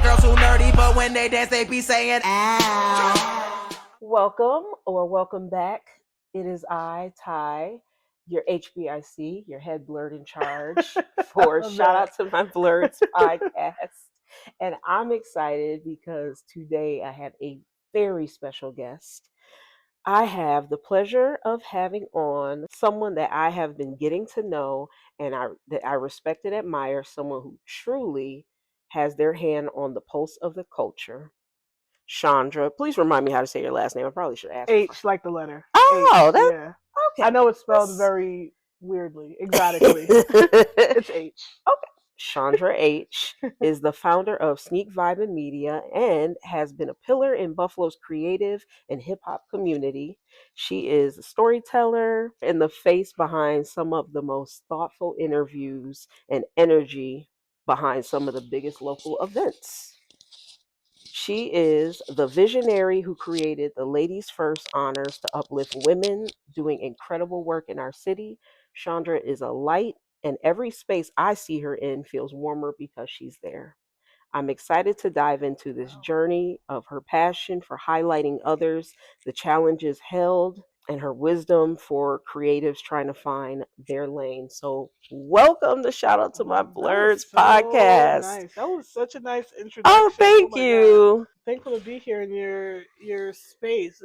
girls who nerdy, but when they dance, they be saying, ow. Welcome back. It is I, Ty, your HBIC, your head blurred in charge for Shout Out to My Blurreds podcast. And I'm excited because today I have a very special guest. I have the pleasure of having on someone that I have been getting to know and that I respect and admire, someone who truly has their hand on the pulse of the culture. Schondra, please remind me how to say your last name. I probably should ask. H, like the letter. Oh, H, yeah. Okay. I know it's spelled very weirdly, exotically. It's H. Okay. Schondra Aytch is the founder of Sneak Vibe and Media and has been a pillar in Buffalo's creative and hip hop community. She is a storyteller and the face behind some of the most thoughtful interviews and energy behind some of the biggest local events. She is the visionary who created the Ladies First honors to uplift women doing incredible work in our city. Schondra is a light, and every space I see her in feels warmer because she's there. I'm excited to dive into this journey of her passion for highlighting others, the challenges held, and her wisdom for creatives trying to find their lane. So, welcome to Shout Out to My Blurreds podcast. Nice. That was such a nice introduction. Oh, thank you. God. Thankful to be here in your space.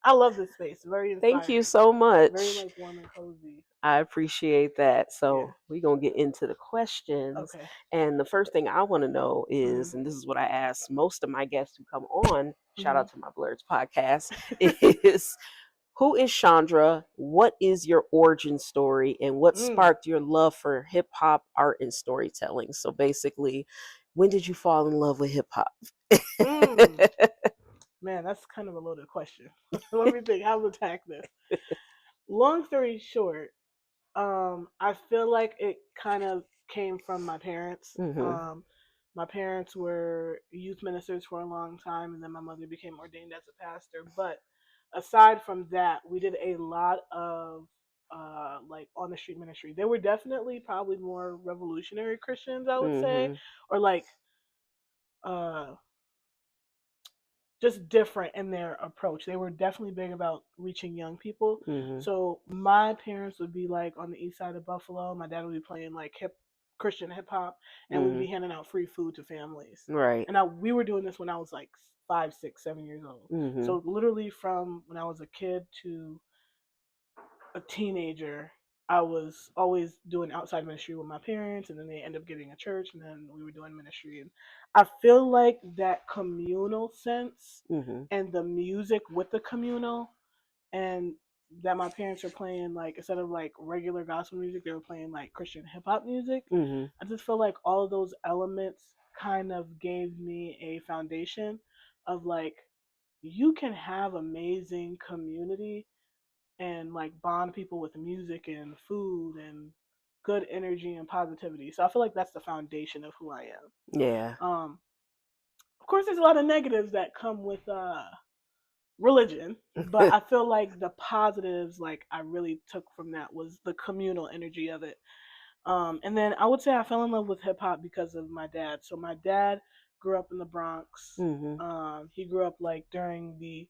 I love this space. Very inspiring. Thank you so much. Very warm and cozy. I appreciate that. So we're going to get into the questions. Okay. And the first thing I want to know is, and this is what I ask most of my guests who come on, Shout Out to My Blurreds podcast, is who is Schondra? What is your origin story? And what sparked your love for hip hop, art, and storytelling? So basically, when did you fall in love with hip hop? Man, that's kind of a loaded question. Let me think how to attack this. Long story short, I feel like it kind of came from my parents. My parents were youth ministers for a long time, and then my mother became ordained as a pastor. But aside from that, we did a lot of like on the street ministry. They were definitely probably more revolutionary Christians, I would say, or like just different in their approach. They were definitely big about reaching young people. So my parents would be like on the east side of Buffalo. My dad would be playing like Christian hip hop, and we'd be handing out free food to families. Right. And we were doing this when I was like 5, 6, 7 years old. So literally from when I was a kid to a teenager, I was always doing outside ministry with my parents, and then they ended up getting a church, and then we were doing ministry. And I feel like that communal sense and the music with the communal, and that my parents were playing, like, instead of like regular gospel music, they were playing like Christian hip hop music. I just feel like all of those elements kind of gave me a foundation of like, you can have amazing community and like bond people with music and food and good energy and positivity. So I feel like that's the foundation of who I am. Yeah. Of course, there's a lot of negatives that come with religion, but I feel like the positives, like I really took from that, was the communal energy of it. And then I would say I fell in love with hip hop because of my dad. So my dad grew up in the Bronx. He grew up like during the,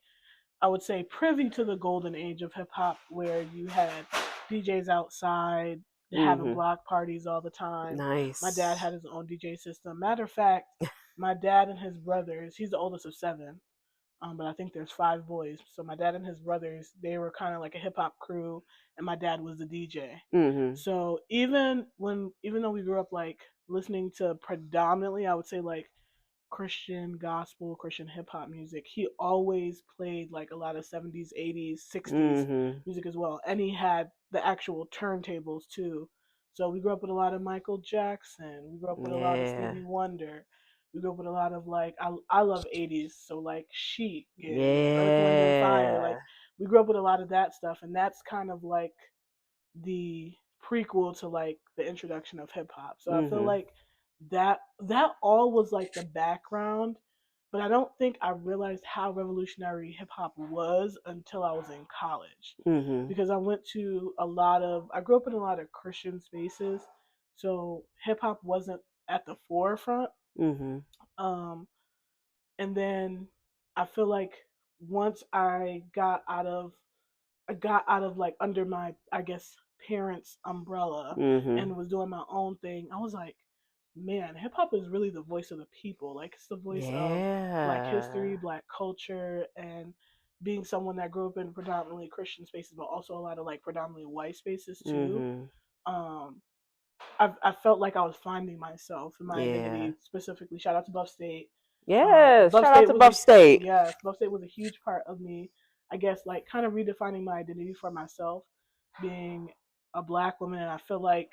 I would say, privy to the golden age of hip hop, where you had DJs outside having block parties all the time. Nice. My dad had his own DJ system. Matter of fact, my dad and his brothers, he's the oldest of 7, but I think there's 5 boys. So my dad and his brothers, they were kind of like a hip hop crew, and my dad was the DJ. So even though we grew up like listening to predominantly, I would say like Christian gospel, Christian hip hop music, he always played like a lot of 70s, 80s, 60s music as well. And he had the actual turntables too. So we grew up with a lot of Michael Jackson. We grew up with a lot of Stevie Wonder. We grew up with a lot of like, I love 80s, so like Chic and Earth, Wind and Fire. Like we grew up with a lot of that stuff, and that's kind of like the prequel to like the introduction of hip hop. So I feel like that all was like the background, but I don't think I realized how revolutionary hip hop was until I was in college. Because I grew up in a lot of Christian spaces, so hip hop wasn't at the forefront Mhm. Um, and then I feel like once I got out of like under my, I guess, parents' umbrella Mhm. and was doing my own thing, I was like, man, hip hop is really the voice of the people. Like it's the voice of Black history, Yeah. Black culture, and being someone that grew up in predominantly Christian spaces, but also a lot of like predominantly white spaces too. Mhm. Um, I felt like I was finding myself and my Yeah. identity specifically. Shout out to Buff State. Yes. Buff Shout out State to was Buff a State. yes, Buff State was a huge part of me. I guess like kind of redefining my identity for myself, being a Black woman, and I feel like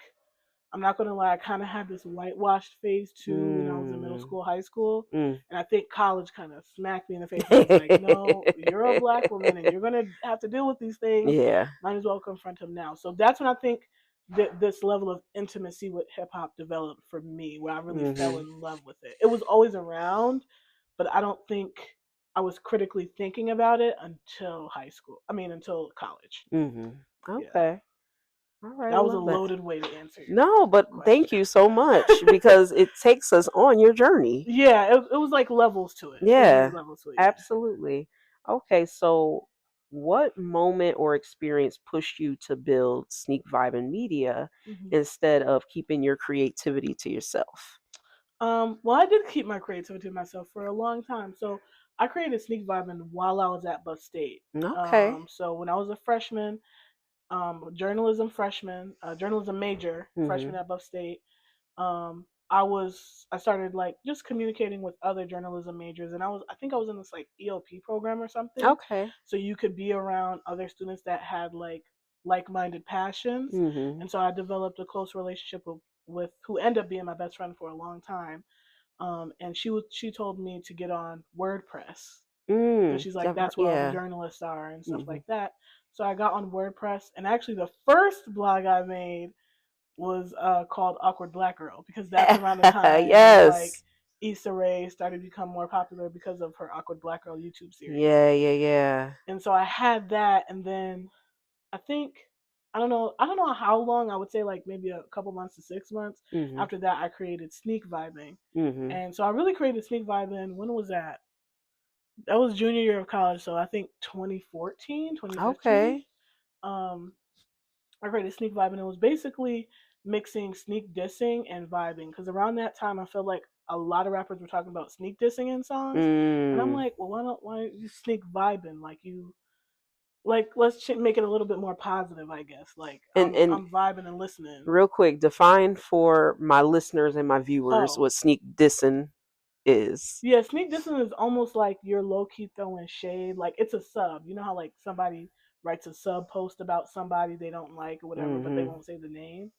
I'm not gonna lie, I kind of had this whitewashed phase too when I was in middle Mm. school, high school, Mm. and I think college kind of smacked me in the face and was like, "No, you're a Black woman, and you're gonna have to deal with these things. Yeah. Might as well confront them now." So that's when I think that this level of intimacy with hip hop developed for me, where I really fell Mhm. in love with it. It was always around, but I don't think I was critically thinking about it until high school. I mean, until college. Mhm. Yeah, Okay. All right. that was a Love that. loaded way to answer your No, but thank question. you so much because it takes us on your journey. Yeah, it was like levels to it. It was like Yeah, levels to it. Yeah. absolutely. Okay, so what moment or experience pushed you to build Sneak Vibe and Media hmm instead of keeping your creativity to yourself? Well, I did keep my creativity to myself for a long time. So I created Sneak Vibin while I was at Buff State. Okay. So when I was a freshman, journalism freshman, journalism major Mhm. freshman at Buff State, I started like just communicating with other journalism majors, and I think I was in this like EOP program or something, Okay. so you could be around other students that had like-minded passions, Mhm. and so I developed a close relationship with who ended up being my best friend for a long time. And she told me to get on WordPress because she's like that's where all the Yeah. journalists are and stuff Mhm. like that. So I got on WordPress, and actually the first blog I made was called Awkward Black Girl because that's around the time like Yes. Issa Rae started to become more popular because of her Awkward Black Girl YouTube series. Yeah, yeah, yeah. And so I had that, and then I think I don't know how long. I would say like maybe a couple months to 6 months Mhm. after that I created Sneak Vibing. Mhm. And so I really created Sneak Vibing. When was that? That was junior year of college, so I think 2014, 2015. Okay. Um, I created Sneak Vibe, and it was basically mixing sneak dissing and vibing. Because around that time, I felt like a lot of rappers were talking about sneak dissing in songs, and I'm Mm. like, well, why don't you sneak vibing? Like you, like let's make it a little bit more positive, I guess. Like And I'm vibing and listening. real quick, define for my listeners and my viewers Oh, what sneak dissing is. yeah, sneak dissing is almost like you're low key throwing shade. Like it's a sub. You know how like somebody writes a sub post about somebody they don't like or whatever, but they Mhm. won't say the name.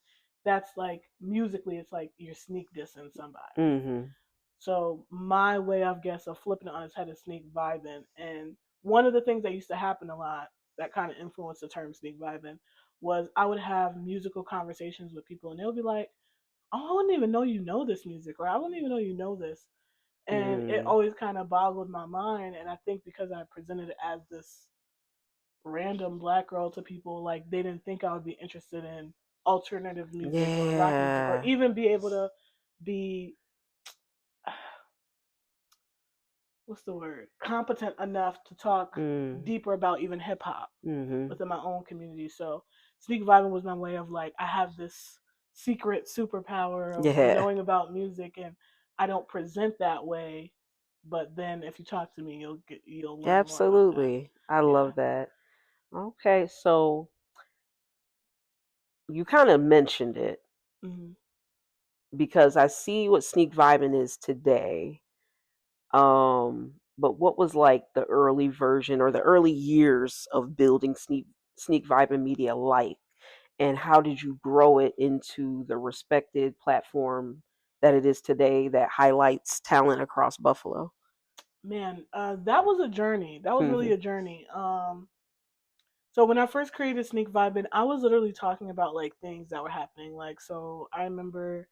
That's like musically, it's like you're sneak dissing somebody. Mhm. So my way, I guess, of flipping it on its head is sneak vibing. And one of the things that used to happen a lot that kind of influenced the term sneak vibing was I would have musical conversations with people, and they'll be like, "Oh, I wouldn't even know you know this music," or "I wouldn't even know you know this." And it Mm. always kind of boggled my mind. And I think because I presented it as this random black girl to people, like they didn't think I would be interested in alternative music or rock music or Yeah. even be able to be what's the word competent enough to talk Mm. deeper about even hip hop Mhm. within my own community. So sneak vibing was my way of like I have this secret superpower of Yeah. knowing about music, and I don't present that way, but then if you talk to me you'll learn more about that. Absolutely. I Yeah. love that. Okay, so you kind of mentioned it hmm because I see what sneak vibing is today. But what was like the early version or the early years of building sneak vibing media like? And how did you grow it into the respected platform that it is today that highlights talent across Buffalo? Man, that was a journey. That was really Mhm. a journey. So when I first created Sneak Vibin, I was literally talking about like things that were happening. Like, so I remember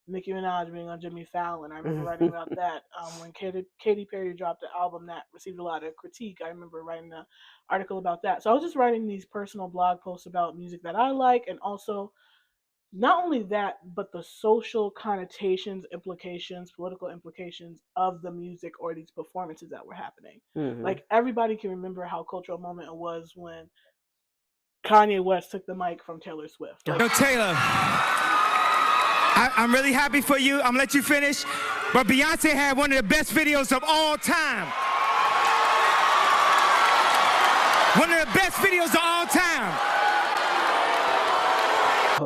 Nicki Minaj being on Jimmy Fallon. I remember writing about that. When Katy Perry dropped an album that received a lot of critique, I remember writing an article about that. So I was just writing these personal blog posts about music that I like, and also not only that, but the social connotations, implications, political implications of the music or these performances that were happening. Like everybody can remember how cultural moment it was when Kanye West took the mic from Taylor Swift. Like, Yo, Taylor, I'm really happy for you. I'm gonna let you finish. But Beyonce had one of the best videos of all time. One of the best videos of all time.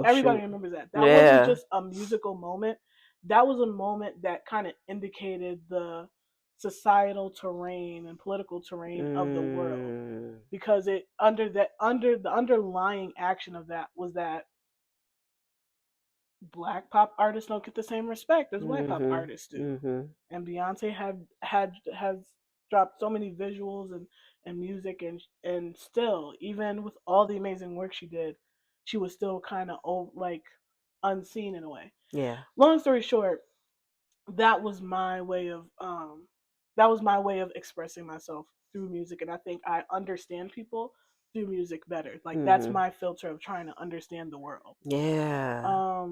Everybody remembers that. That wasn't just a musical moment. That was a moment that kind of indicated the societal terrain and political terrain of the world, because it under the underlying action of that was that Black pop artists don't get the same respect as white pop artists do, and Beyonce has dropped so many visuals and music and still, even with all the amazing work she did, she was still kind of like unseen in a way. Yeah. Long story short, that was my way of expressing myself through music, and I think I understand people through music better. Like that's my filter of trying to understand the world. Yeah.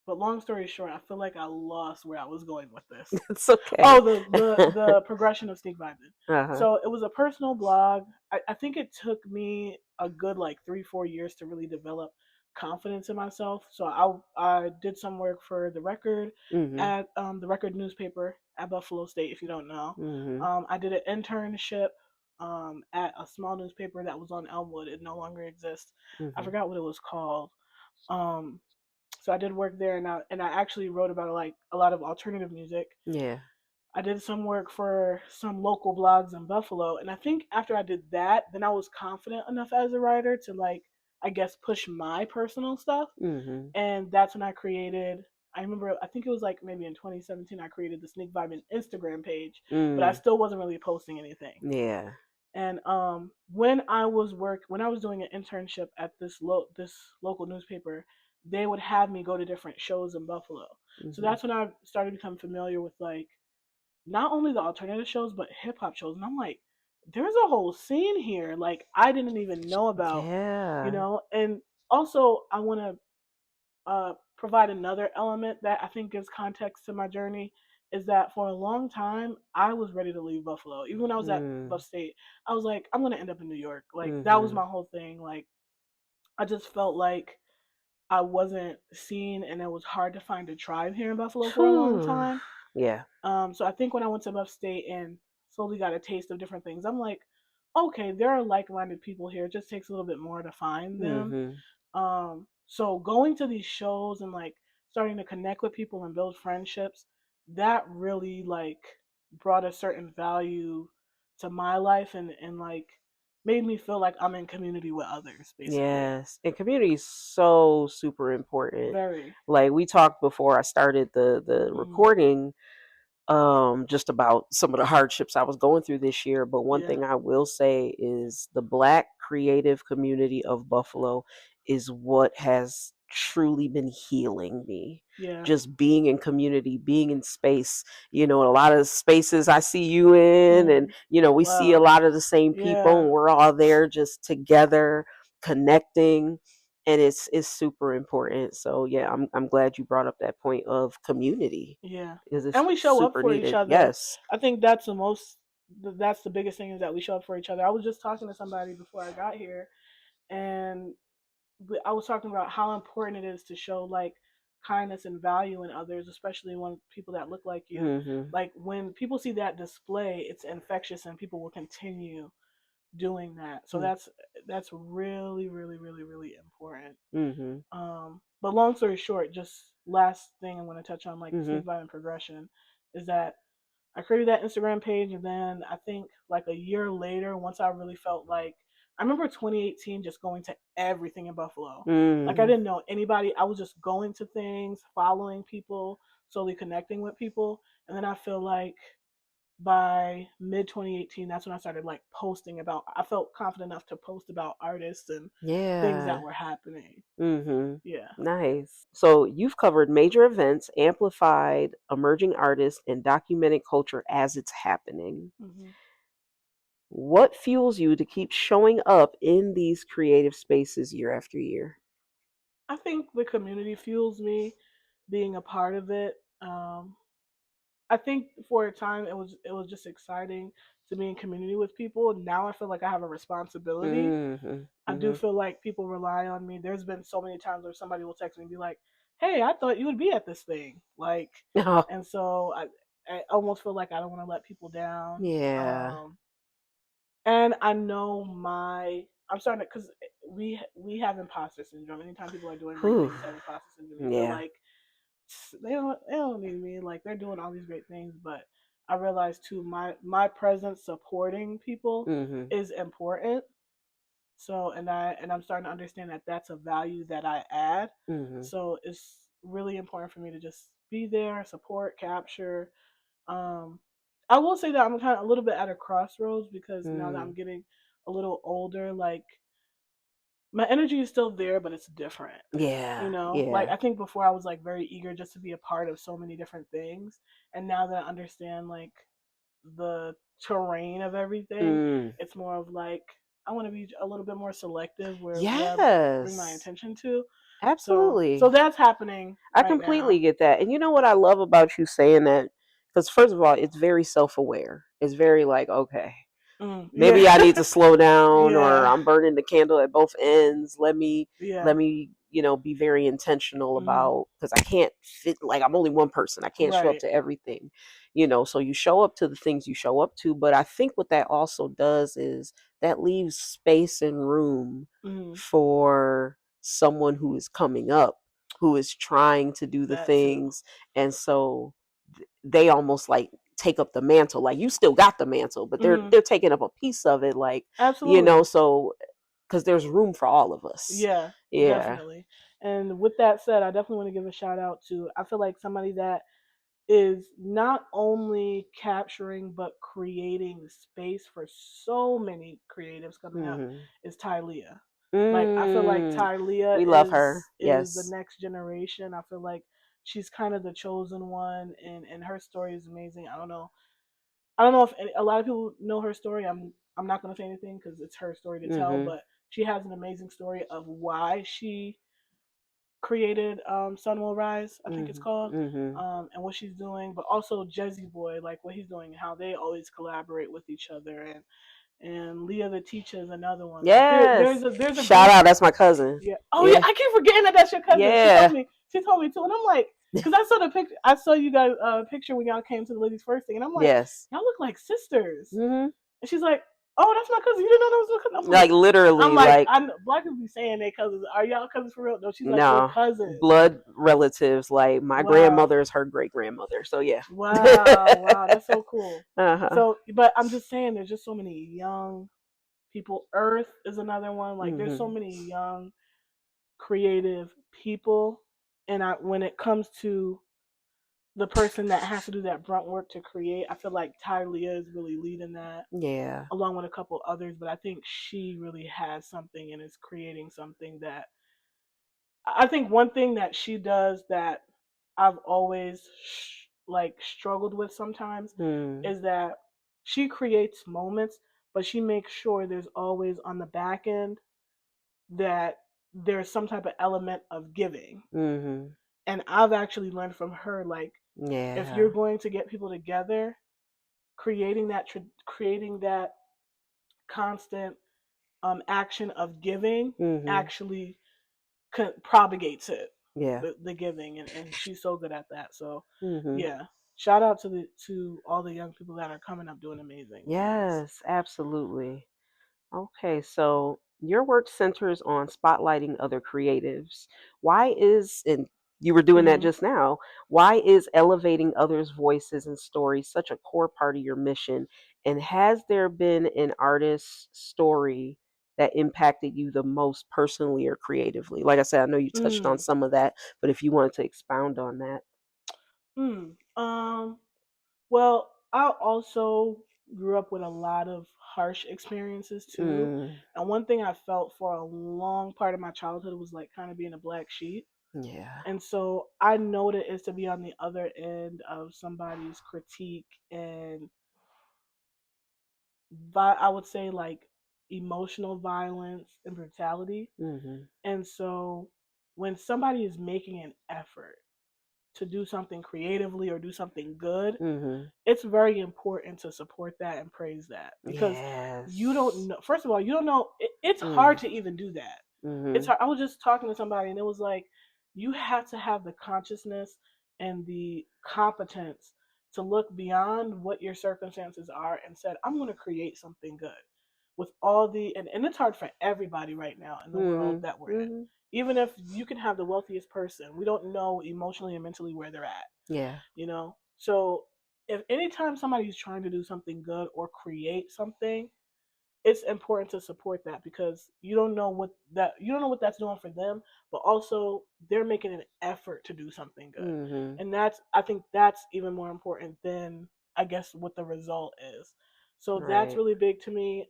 But long story short, I feel like I lost where I was going with this. It's okay. Oh, the progression of Sneak Vibin'. So it was a personal blog. I think it took me a good like 3-4 years to really develop confidence in myself. So I did some work for the Record at the Record newspaper at Buffalo State, if you don't know. I did an internship at a small newspaper that was on Elmwood. It no longer exists. I forgot what it was called. So I did work there, and I actually wrote about like a lot of alternative music. Yeah. I did some work for some local blogs in Buffalo, and I think after I did that, then I was confident enough as a writer to like, I guess, push my personal stuff. And that's when I created. I remember, I think it was like maybe in 2017, I created the Sneak Vibin' Instagram page, but I still wasn't really posting anything. Yeah. And when I was doing an internship at this local newspaper, they would have me go to different shows in Buffalo. So that's when I started to become familiar with like not only the alternative shows but hip hop shows. And I'm like, there's a whole scene here like I didn't even know about. Yeah. And also I want to provide another element that I think gives context to my journey, is that for a long time I was ready to leave Buffalo. Even when I was at Buff State, I was like, I'm gonna end up in New York. Like that was my whole thing. Like I just felt like I wasn't seen, and it was hard to find a tribe here in Buffalo for a long time. Yeah. So I think when I went to Buff State and slowly got a taste of different things, I'm like, okay, there are like-minded people here. It just takes a little bit more to find them. So going to these shows and like starting to connect with people and build friendships, that really like brought a certain value to my life and like made me feel like I'm in community with others, basically. Yes. And community is so super important. Very. Like we talked before I started the recording just about some of the hardships I was going through this year. But one thing I will say is the Black creative community of Buffalo is what has truly been healing me. Just being in community, being in space, a lot of spaces I see you in, and we see a lot of the same people, and we're all there just together connecting, and it's super important. So yeah, I'm glad you brought up that point of community. And we show up for needed. each other. Yes. I think that's the biggest thing, is that we show up for each other. I was just talking to somebody before I got here, and I was talking about how important it is to show like kindness and value in others, especially when people that look like you. Like when people see that display, it's infectious, and people will continue doing that. So that's really, really, really, really important. But long story short, just last thing I want to touch on, like Sneak Vibin' progression, is that I created that Instagram page, and then I think like a year later, once I really felt like, I remember 2018 just going to everything in Buffalo. Like I didn't know anybody. I was just going to things, following people, slowly connecting with people. And then I feel like by mid 2018, that's when I started like posting about, I felt confident enough to post about artists and things that were happening. Yeah. Nice. So you've covered major events, amplified emerging artists, and documented culture as it's happening. What fuels you to keep showing up in these creative spaces year after year? I think the community fuels me being a part of it. I think for a time it was just exciting to be in community with people. Now I feel like I have a responsibility. Mm-hmm. I do feel like people rely on me. There's been so many times where somebody will text me and be like, "Hey, I thought you would be at this thing." Like, Oh, and so I almost feel like I don't want to let people down. yeah. And I know I'm starting to, because we have imposter syndrome. Anytime people are doing great Whew. things, have imposter syndrome. You feel Yeah. like they don't need me. Like they're doing all these great things, but I realize too my presence supporting people Mm-hmm. is important. So and I'm starting to understand that that's a value that I add. Mm-hmm. So it's really important for me to just be there, support, capture. Um, I will say that I'm kind of a little bit at a crossroads because now that I'm Mm. getting a little older, like my energy is still there, but it's different. Yeah. Like Yeah. I think before I was like very eager just to be a part of so many different things, and now that I understand like the terrain of everything, Mm. it's more of like I want to be a little bit more selective where what I bring my Yes. attention to. So Absolutely. that's happening I right completely now. get that. And you know what I love about you saying that? Because, first of all, it's very self aware. It's very like, okay, maybe I Yeah. need to slow down, or Yeah. I'm burning the candle at both ends. Yeah. let me, be very intentional Mm. about, because I can't fit, like, I'm only one person. I can't show up Right. to everything, so you show up to the things you show up to. But I think what that also does is that leaves space and room Mm. for someone who is coming up, who is trying to do the That too. things. And so they almost like take up the mantle. Like, you still got the mantle, but they're Mm. they're taking up a piece of it, like, Absolutely. so because there's room for all of us. Yeah, Yeah. definitely. And with that said, I definitely want to give a shout out to, I feel like somebody that is not only capturing but creating space for so many creatives coming up Hmm. is Tylea. Like I feel like Mm, Tylea we love her. is the Yes. next generation. I feel like she's kind of the chosen one, and her story is amazing. I don't know if a lot of people know her story. I'm not going to say anything because it's her story to tell, Hmm. but she has an amazing story of why she created Sun Will Rise, I think it's Hmm. called, Hmm. and what she's doing, but also Jezzy Boy, like what he's doing and how they always collaborate with each other, and Leah the Teacher is another one. Like Yes. there's a Shout group. out. That's my cousin. Yeah. Oh yeah, Yeah. I keep forgetting that that's your cousin. She told Yeah. me. She told me too, and I'm like, because I saw the picture. I saw you guys picture when y'all came to the ladies' first thing, and I'm like, Yes. y'all look like sisters. Hmm. And she's like, "Oh, that's my cousin. You didn't know that was my cousin." Like, I'm literally, like, like, I know black people be saying they cousins. Are y'all cousins for real? No, she's like, we're no, cousins. blood relatives. Like, my Wow, grandmother is her great grandmother. So yeah. wow, that's so cool. Uh-huh. So, but I'm just saying, there's just so many young people. Earth is another one. Like, there's so Hmm. many young, creative people, and when it comes to the person that has to do that brunt work to create, I feel like Ty Leah is really leading that Yeah. along with a couple others, but I think she really has something and is creating something that I think one thing that she does that I've always like struggled with sometimes Mm. is that she creates moments, but she makes sure there's always on the back end that there's some type of element of giving. Mhm. And I've actually learned from her, like, if you're Yeah. going to get people together, creating that constant action of giving Mhm. actually propagates it, Yeah. the giving, and she's so good at that. So Mhm. yeah, shout out to all the young people that are coming up doing amazing things. Yes, absolutely. Okay, so your work centers on spotlighting other creatives. And you were doing that Hmm. just now, why is elevating others' voices and stories such a core part of your mission? And has there been an artist's story that impacted you the most personally or creatively? Like I said, I know you touched on Mm. some of that, but if you wanted to expound on that. Mm. Well, I also grew up with a lot of harsh experiences too, Mm, and one thing I felt for a long part of my childhood was like kind of being a black sheep. yeah. And so I know what it is to be on the other end of somebody's critique and I would say like emotional violence and brutality. Mhm. And so when somebody is making an effort to do something creatively or do something good, it's very important to support that and praise that, because you don't know. First of all, you don't know. It's hard to even do that. It's hard. I was just talking to somebody, and it was like, you have to have the consciousness and the competence to look beyond what your circumstances are and said, I'm going to create something good with all the, and it's hard for everybody right now in the world that we're in. Even if you can have the wealthiest person, we don't know emotionally and mentally where they're at. Yeah. You know? So if anytime somebody's trying to do something good or create something, it's important to support that, because you don't know what that's doing for them, but also they're making an effort to do something good. And I think that's even more important than, I guess, what the result is. So that's really big to me.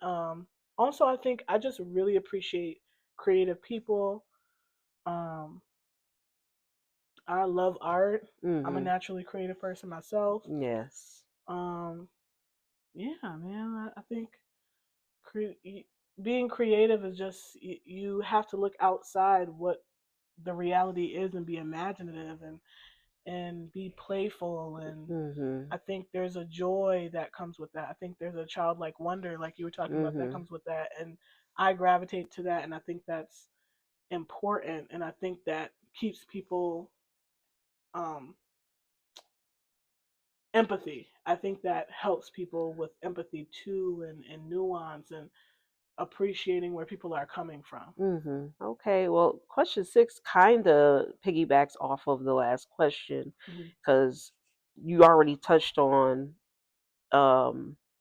Also, I think I just really appreciate creative people. I love art. I'm a naturally creative person myself. Yes. Yeah, man. I think being creative is just, you have to look outside what the reality is and be imaginative and be playful, and I think there's a joy that comes with that. I think there's a childlike wonder, like you were talking about, that comes with that, and I gravitate to that, and I think that's important, and I think that keeps people um empathy. I think that helps people with empathy too, and nuance, and appreciating where people are coming from. Okay, well, question 6 kind of piggybacks off of the last question, because you already touched on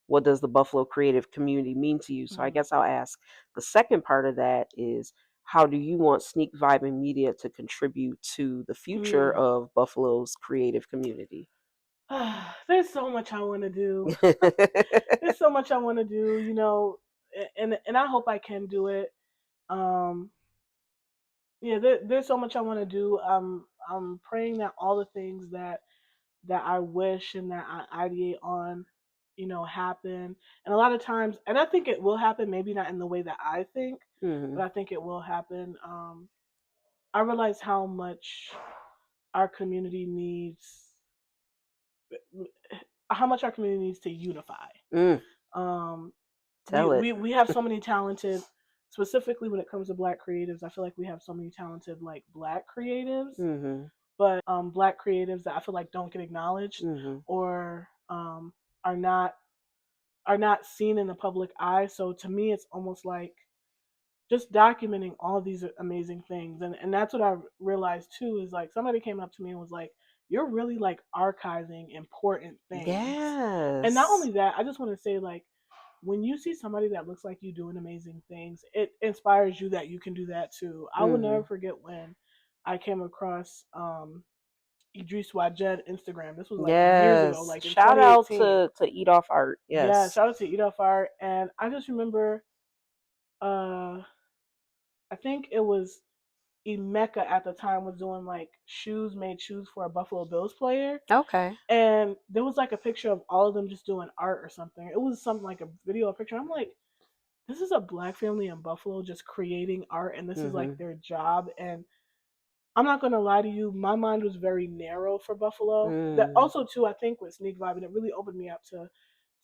what does the Buffalo creative community mean to you. So I guess I'll ask the second part of that is, how do you want Sneak Vibing Media to contribute to the future of Buffalo's creative community? There's so much I want to do. There's so much I want to do, and I hope I can do it. Um, yeah, there's so much I want to do. I'm praying that all the things that I wish and that I ideate on, happen. And a lot of times, and I think it will happen, maybe not in the way that I think, but I think it will happen. I realize how much our community needs, to unify. Tell it. We have so many talented, specifically when it comes to Black creatives. I feel like we have so many talented, like, Black creatives, but Black creatives that I feel like don't get acknowledged, or are not seen in the public eye. So to me, it's almost like just documenting all these amazing things, and that's what I realized too, is like, somebody came up to me and was like, you're really, like, archiving important things. Yes. And not only that, I just want to say, like, when you see somebody that looks like you doing amazing things, it inspires you that you can do that too. I will never forget when I came across Idris Wajed Instagram. This was like years ago, like in Shout out 2018. to Eat Off Art. Yes. Yeah, shout out to Eat Off Art. And I just remember, I think it was Emeka at the time was doing, like, made shoes for a Buffalo Bills player. Okay. And there was, like, a picture of all of them just doing art or something. It was something like a video or picture. I'm like, this is a Black family in Buffalo just creating art, and this is like their job. And I'm not gonna lie to you, my mind was very narrow for Buffalo. That also too, I think, with Sneak Vibe, and it really opened me up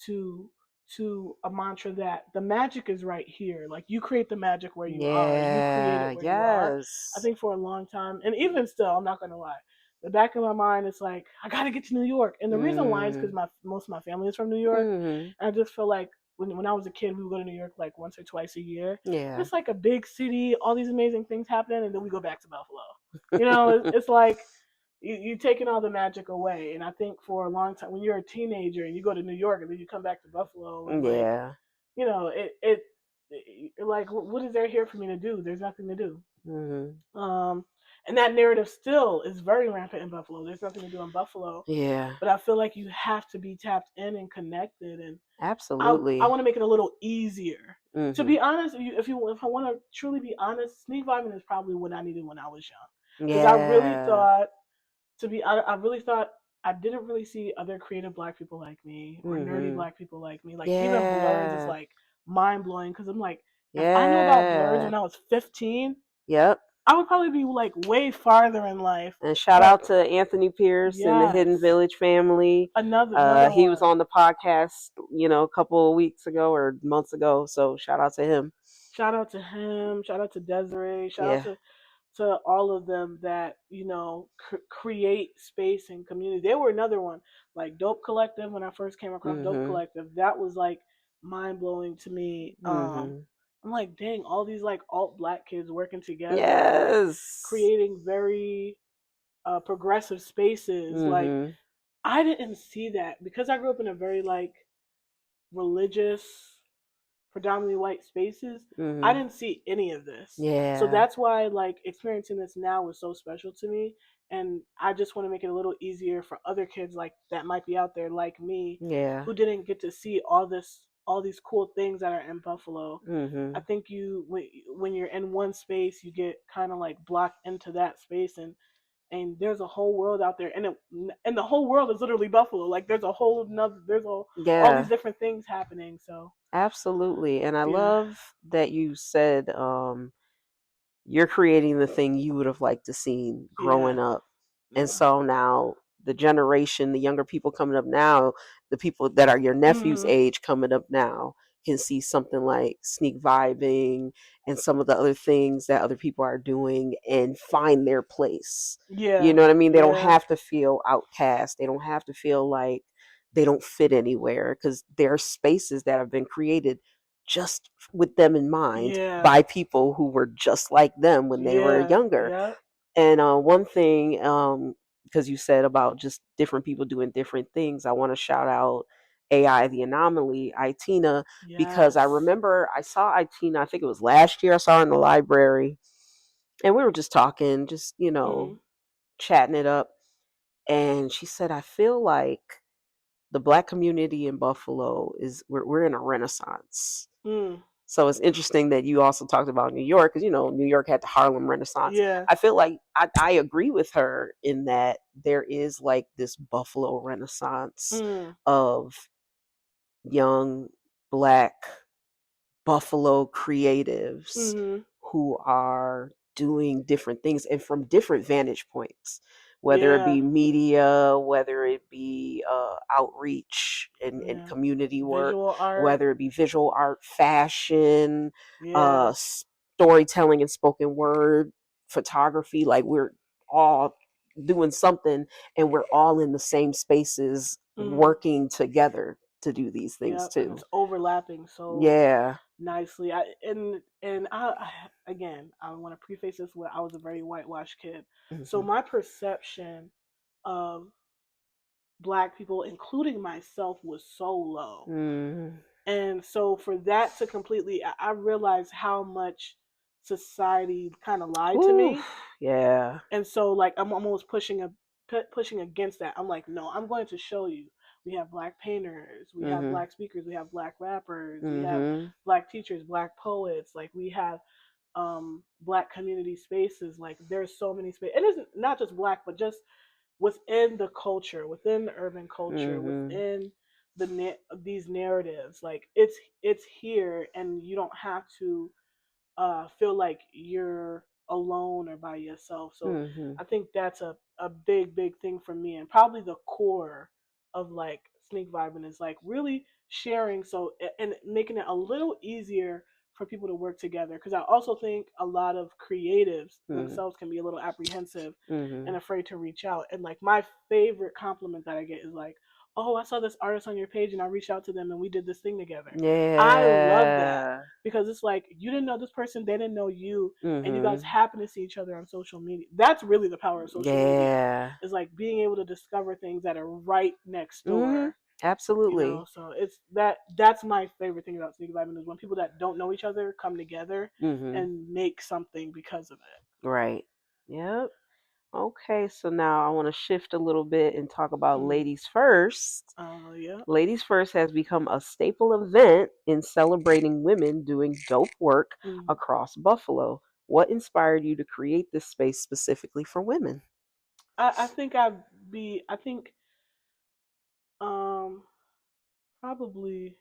to a mantra that the magic is right here. Like, you create the magic where you are. You create it where you are. I think for a long time, and even still, I'm not gonna lie, the back of my mind is like, I gotta get to New York. And the reason why is because most of my family is from New York. And I just feel like when I was a kid, we would go to New York like once or twice a year. Yeah. It's like a big city, all these amazing things happening, and then we go back to Buffalo. It's like you're taking all the magic away. And I think for a long time, when you're a teenager and you go to New York and then you come back to Buffalo, and Yeah. it like, what is there here for me to do? There's nothing to do. And that narrative still is very rampant in Buffalo. There's nothing to do in Buffalo. Yeah. But I feel like you have to be tapped in and connected. And absolutely, I want to make it a little easier. To be honest, if I want to truly be honest, Sneak Vibing is probably what I needed when I was young. Because I really thought, I really thought I didn't really see other creative Black people like me, or nerdy Black people like me. Like, even Blurs is like mind blowing, because I'm like, if I knew about Blurs when I was 15, yep, I would probably be like way farther in life. And shout out to Anthony Pierce and the Hidden Yes. Village family. Another He was one. on the podcast, a couple of weeks ago or months ago. So shout out to him. Shout out to him. Shout out to Desiree. Shout out Yeah. to all of them that create space and community. They were another one, like Dope Collective. When I first came across Dope Mhm. Collective, that was like mind blowing to me. Mhm. I'm like, dang, all these like alt black kids working together, like Yes. creating very progressive spaces. Like Mhm. I didn't see that because I grew up in a very like religious, predominantly white spaces. I Mhm. didn't see any of this. So Yeah. that's why like experiencing this now is so special to me. And I just want to make it a little easier for other kids like that might be out there like me Yeah. who didn't get to see all these cool things that are in Buffalo. I Mhm. think when you're in one space, you get kind of like blocked into that space, and there's a whole world out there, and the whole world is literally Buffalo. Like all these Yeah. different things happening. So Absolutely. And I yeah, love that you said you're creating the thing you would have liked to seen yeah, growing up. And yeah. so now the generation, the younger people coming up now, the people that are your nephew's Mhm. age coming up now can see something like sneak vibing and some of the other things that other people are doing and find their place. You Yeah, know what I mean? They don't yeah, have to feel outcast. They don't have to feel like they don't fit anywhere because there are spaces that have been created just with them in mind yeah, by people who were just like them when they were yeah, younger. yeah. And one thing, because you said about just different people doing different things, I want to shout out AI the Anomaly, Itina, because I Yes. remember I saw Itina, I think it was last year, I saw her in the library, and we were just talking, just, Mm. chatting it up. And she said, I feel like the Black community in Buffalo we're in a renaissance. Mm. So it's interesting that you also talked about New York because New York had the Harlem Renaissance. Yeah. I feel like I agree with her in that there is like this Buffalo Renaissance Mm. of young Black Buffalo creatives Mhm. who are doing different things and from different vantage points, whether it Yeah. be media, whether it be outreach and Yeah. community work, Visual art. whether it be visual art, fashion, Yeah. storytelling and spoken word, photography. Like we're all doing something and we're all in the same spaces Mhm. working together to do these things Yep, and too. it's overlapping so Yeah. nicely. Again, I want to preface this with I was a very whitewashed kid, so Mhm. my perception of Black people, including myself, was so low. Mhm. And so for that to completely, I realized how much society kind of lied to Ooh, me. yeah. And so like I'm almost pushing against that. I'm like, no, I'm going to show you. We have Black painters, we have Mhm. Black speakers, we have Black rappers, we have Mhm. Black teachers, Black poets. Like we have Black community spaces. Like there's so many spaces. It isn't not just Black, but just within the culture, within the urban culture, Mhm. within these narratives. Like it's here, and you don't have to feel like you're alone or by yourself. So Mhm. I think that's a big thing for me, and probably the core of like sneak vibing is like really sharing and making it a little easier for people to work together, because I also think a lot of creatives Mhm. themselves can be a little apprehensive and Mhm. afraid to reach out. And like my favorite compliment that I get is like, oh, I saw this artist on your page and I reached out to them and we did this thing together. I love that, Yeah. because it's like you didn't know this person, they didn't know you, and you guys Mhm. happen to see each other on social media. That's really the power of social media, Yeah. is like being able to discover things that are right next Mhm. door. Absolutely. So it's that's my favorite thing about sneaker vibing, is when people that don't know each other come together Mhm. and make something because of it. Right. Yep. Okay, so now I want to shift a little bit and talk about Mm. Ladies First. Yeah. Ladies First has become a staple event in celebrating women doing dope work Mm. across Buffalo. What inspired you to create this space specifically for women? I think I think um probably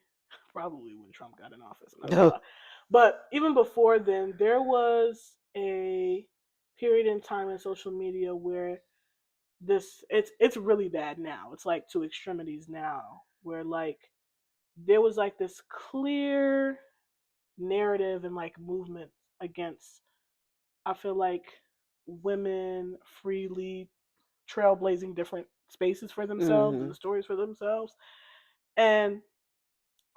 probably when Trump got in office. I'm not gonna lie. But even before then, there was a period in time in social media where it's really bad now. It's like to extremities now, where like there was like this clear narrative and like movement against, I feel like, women freely trailblazing different spaces for themselves and stories for themselves. And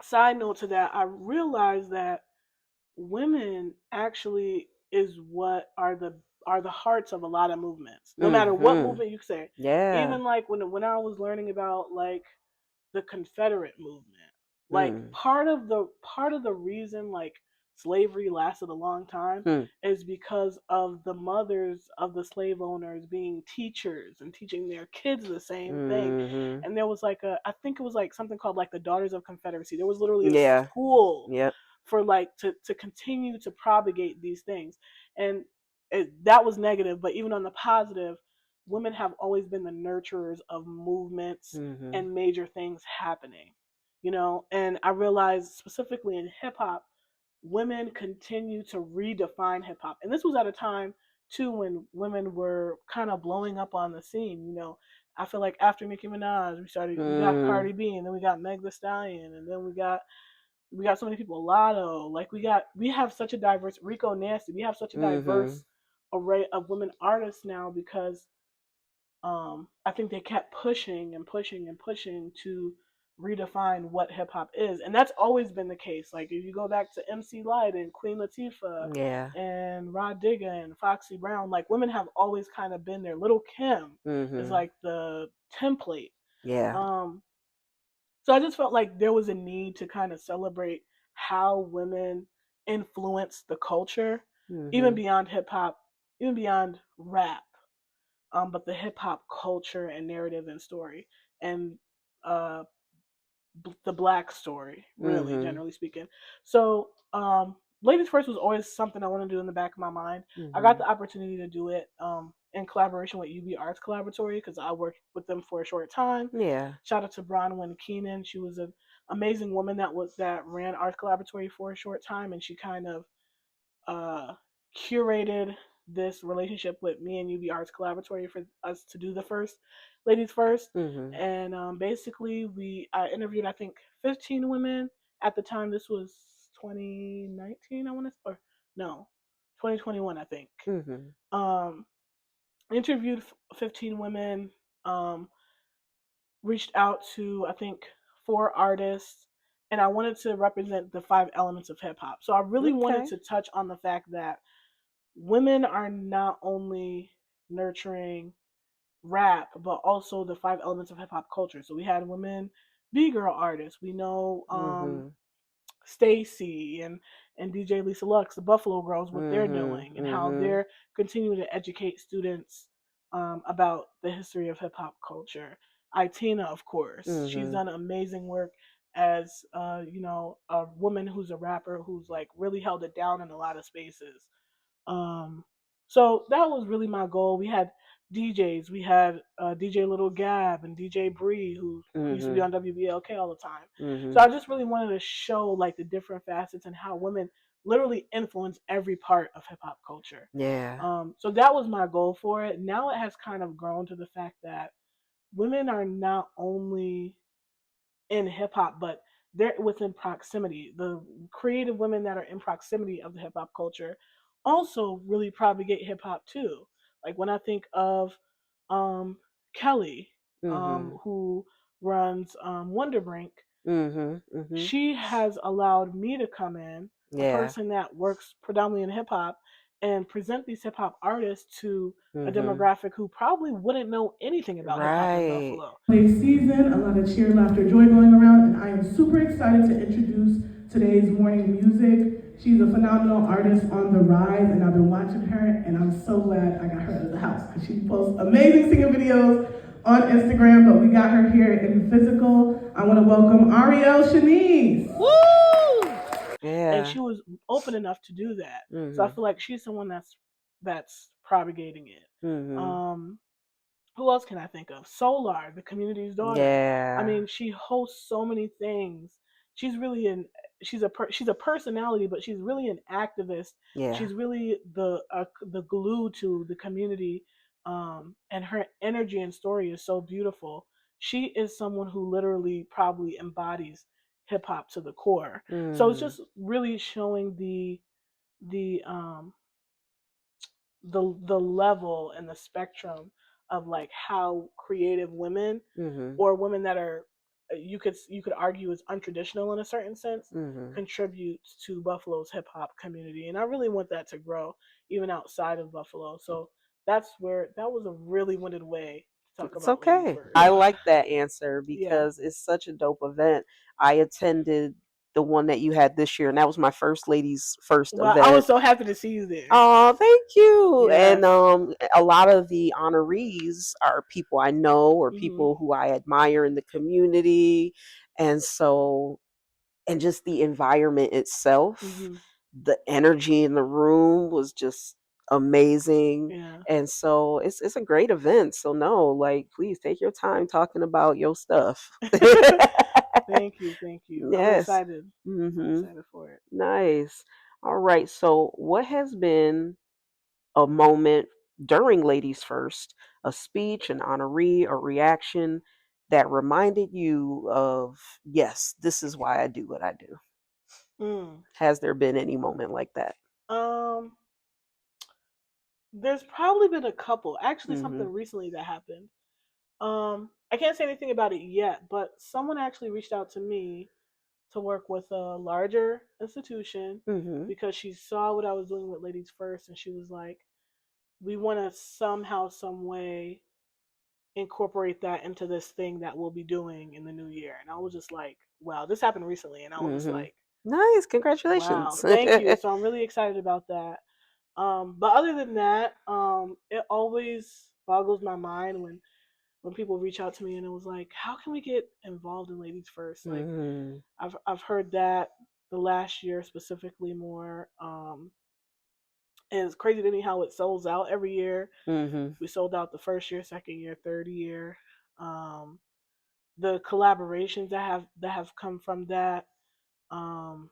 side note to that, I realized that women actually is what are the hearts of a lot of movements. No matter what movement you say. Yeah. Even like when I was learning about like the Confederate movement. Like part of the reason like slavery lasted a long time is because of the mothers of the slave owners being teachers and teaching their kids the same thing. And there was like I think it was like something called like the Daughters of Confederacy. There was literally a school Yep. for like to continue to propagate these things. And that was negative, but even on the positive, women have always been the nurturers of movements and major things happening, and I realized specifically in hip hop, women continue to redefine hip hop. And this was at a time too when women were kind of blowing up on the scene. I feel like after Nicki Minaj, we got Cardi B, and then we got Meg Thee Stallion, and then we got so many people, Lotto. Like we have such a diverse Rico Nasty. We have such a diverse array of women artists now because I think they kept pushing and pushing and pushing to redefine what hip hop is, and that's always been the case. Like if you go back to MC Lyte and Queen Latifah, and Rod Digga and Foxy Brown, like women have always kind of been there. Little Kim is like the template. So I just felt like there was a need to kind of celebrate how women influence the culture, even beyond hip hop, even beyond rap, but the hip hop culture and narrative and story, and uh, the Black story, really, generally speaking. So, Ladies First was always something I wanted to do in the back of my mind. I got the opportunity to do it in collaboration with UB Arts Collaboratory because I worked with them for a short time. Shout out to Bronwyn Keenan. She was an amazing woman that ran Arts Collaboratory for a short time, and she kind of curated this relationship with me and UB Arts Collaboratory for us to do the first Ladies First. And basically I interviewed, I think, 15 women at the time. This was 2019, I want to, or no, 2021, I think. Interviewed 15 women, reached out to, I think, 4 artists, and I wanted to represent the 5 elements of hip hop. So I really wanted to touch on the fact that women are not only nurturing rap, but also the 5 elements of hip hop culture. So we had women B-girl artists. We know Stacy and DJ Lisa Lux, the Buffalo Girls, what they're doing and how they're continuing to educate students about the history of hip hop culture. Itina, of course, she's done amazing work as a woman who's a rapper who's like really held it down in a lot of spaces. So that was really my goal. We had DJs. We had DJ Little Gab and DJ Bree, who used to be on WBLK all the time. So I just really wanted to show like the different facets and how women literally influence every part of hip hop culture. So that was my goal for it. Now it has kind of grown to the fact that women are not only in hip hop, but they're within proximity. The creative women that are in proximity of the hip hop culture also really propagate hip hop too. Like when I think of Kelly, who runs Wonderbrink, she has allowed me to come in, a person that works predominantly in hip hop, and present these hip hop artists to a demographic who probably wouldn't know anything about hip hop in Buffalo. Season, a lot of cheer, laughter, joy going around, and I am super excited to introduce today's morning music. She's a phenomenal artist on the rise, and I've been watching her, and I'm so glad I got her out of the house because she posts amazing singing videos on Instagram, but we got her here in physical. I want to welcome Ariel Shanice. Woo! And she was open enough to do that. So I feel like she's someone that's propagating it. Who else can I think of? Solar, the community's daughter. I mean, she hosts so many things she's really an she's a personality, but she's really an activist. Yeah. She's really the glue to the community, and her energy and story is so beautiful. She is someone who literally probably embodies hip hop to the core. So it's Mm. just really showing the um the level and the spectrum of like how creative women Mhm. or women that are you could argue is untraditional in a certain sense Mhm. contribute to Buffalo's hip hop community, and I really want that to grow even outside of Buffalo. So that's where that was a really winded way to talk It's about ladies okay. first. I like that answer Yeah. because it's such a dope event. I attended the one that you had this year, and that was my first ladies first Well, I was event. so happy to see you there. Oh, thank you. And Yes. a lot of the honorees are people I know or Mhm. people who I admire in the community. And so, and just the environment itself, Mhm. the energy in the room was just amazing. Yeah. And so it's a great event. So no, like please take your time talking about your stuff. Thank you. Thank you. I'm Yes. excited. I'm Mhm. excited for it. Nice. All right. So what has been a moment during Ladies First, a speech, an honoree, a reaction that reminded you of, yes, this is why I do what I do? Mm. Has there been any moment like that? Um, there's probably been a couple. Actually, Mm-hmm. something recently that happened. I can't say anything about it yet, but someone actually reached out to me to work with a larger institution Mm-hmm. because she saw what I was doing with Ladies First, and she was like, "We want to somehow, some way, incorporate that into this thing that we'll be doing in the new year." And I was just like, "Wow, this happened recently," and I was just Mm-hmm. like, Nice. "Wow, Congratulations. thank you." So I'm really excited about that. But other than that, it always boggles my mind when people reach out to me and it was like, how can we get involved in Ladies First? Like, Mm-hmm. I've heard that the last year specifically more. And it's crazy to me how it sells out every year. Mm-hmm. We sold out the first year, second year, third year. Um, the collaborations that have come from that. Um,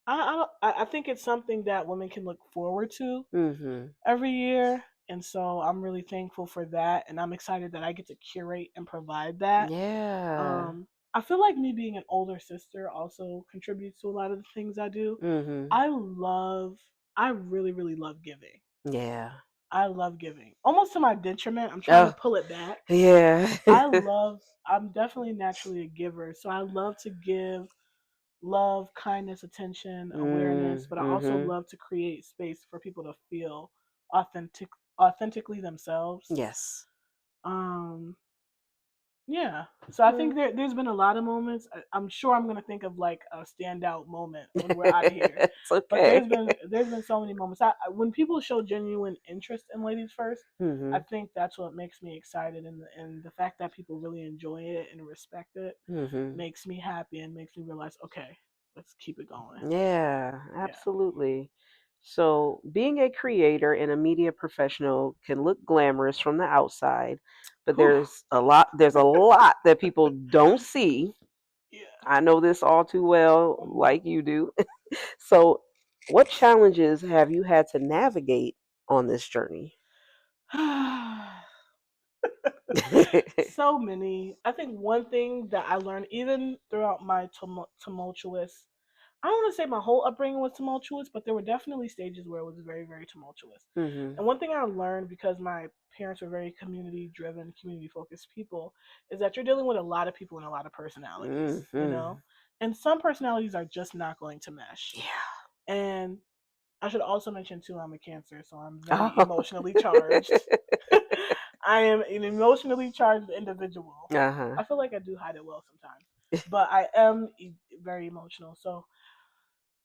I think it's something that women can look forward to Mm-hmm. every year. And so I'm really thankful for that. And I'm excited that I get to curate and provide that. Yeah. I feel like me being an older sister also contributes to a lot of the things I do. Mm-hmm. I love, I really, really love giving. Yeah. I love giving. Almost to my detriment. I'm trying to Oh, pull it back. yeah. I'm definitely naturally a giver. So I love to give love, kindness, attention, awareness, but I also Mm-hmm. love to create space for people to feel authentic authentically themselves. Yes. Um yeah. So I think Mm. there's been a lot of moments. I'm sure I'm gonna think of like a standout moment when we're out of here. It's But okay. there's been so many moments. When people show genuine interest in Ladies First, I Mm-hmm. think that's what makes me excited, and the fact that people really enjoy it and respect it Mm-hmm. makes me happy and makes me realize, okay, let's keep it going. Yeah, Yeah. absolutely. So, being a creator and a media professional can look glamorous from the outside, but Whew. there's a lot that people don't see. Yeah. I know this all too well, like you do. So, what challenges have you had to navigate on this journey? So many. I think one thing that I learned, even throughout my tumultuous, I don't want to say my whole upbringing was tumultuous, but there were definitely stages where it was very, very tumultuous. Mhm. And one thing I learned because my parents were very community driven, community focused people is that you're dealing with a lot of people and a lot of personalities, you know? Mhm. And some personalities are just not going to mesh. Yeah. And I should also mention too, I'm a Cancer, so I'm very Oh. emotionally charged. I am an emotionally charged individual. Uh-huh. I feel like I do hide it well sometimes, but I am very emotional. So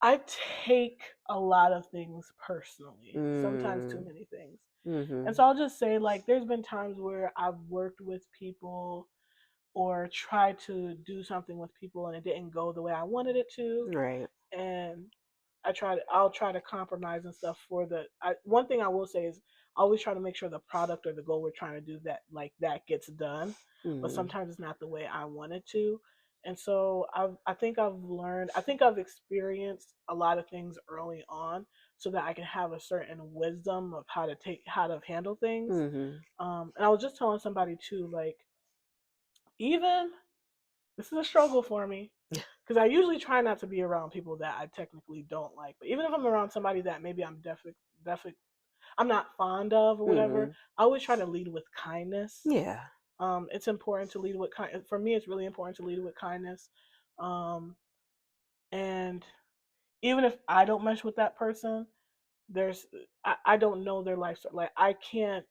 I take a lot of things personally, sometimes too Mm. many things. And Mhm. so I'll just say, like, there's been times where I've worked with people or tried to do something with people and it didn't go the way I wanted it to. Right. And I'll try to compromise and stuff one thing I will say is I always try to make sure the product or the goal we're trying to do that like that gets done, but Mhm. sometimes it's not the way I want it to, And so I think I've experienced a lot of things early on, so that I can have a certain wisdom of how to handle things. Mhm. And I was just telling somebody too, like, even this is a struggle for me because I usually try not to be around people that I technically don't like. But even if I'm around somebody that maybe definitely I'm not fond of or whatever, Mhm. I always try to lead with kindness. Yeah. It's important to lead with kind. For me, it's really important to lead with kindness. Um, and even if I don't mesh with that person, there's I don't know their life story. Like I can't.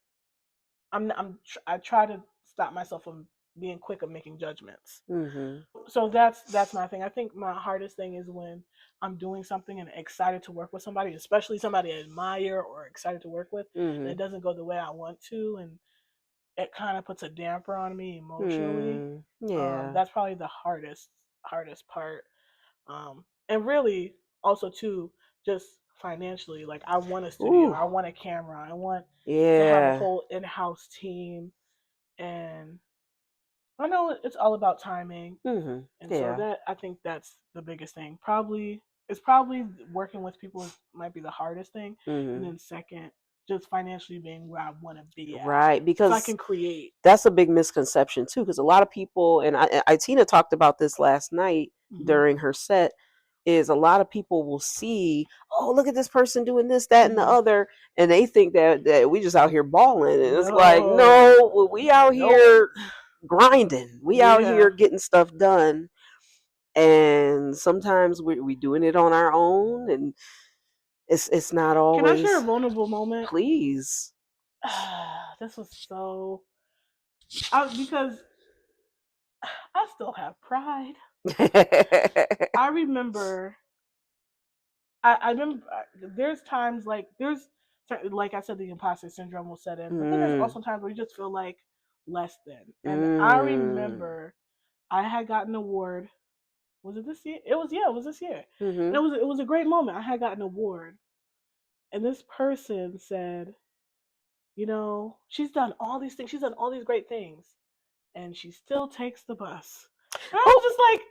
I try to stop myself from being quick of making judgments. Mhm. So that's my thing. I think my hardest thing is when I'm doing something and excited to work with somebody, especially somebody I admire or excited to work with, and it Mhm. doesn't go the way I want to, and it kind of puts a damper on me emotionally. Mm. Yeah. That's probably the hardest part. And really also too, just financially, like I want a studio, Ooh. I want a camera, I want to have a Yeah. whole in-house team, and I know it's all about timing. Mhm. And so Yeah. that I think that's the biggest thing. Probably working with people might be the hardest thing, and Mhm. then second, just financially being where I want to be at, Right, so I because can create. that's a big misconception too. Because a lot of people, and Tina talked about this last night Hmm. during her set, is a lot of people will see, oh, look at this person doing this, that, and the Hmm. other, and they think that we just out here balling, and it's like, No, no, we out nope, here grinding, we out here yeah. getting stuff done, and sometimes we doing it on our own, and it's not Can I share a always. vulnerable moment? Please. This was so because I still have pride. I remember I remember there's times like like I said, the imposter syndrome will set in, but then there's Mm, also times where you just feel like less than. And I mm, remember I had gotten an award. Was it this year? It was this year, and mhm. it was a great moment. I had gotten an award, and this person said, she's done all these things, she's done all these great things, and she still takes the bus. And I Oh, was just like,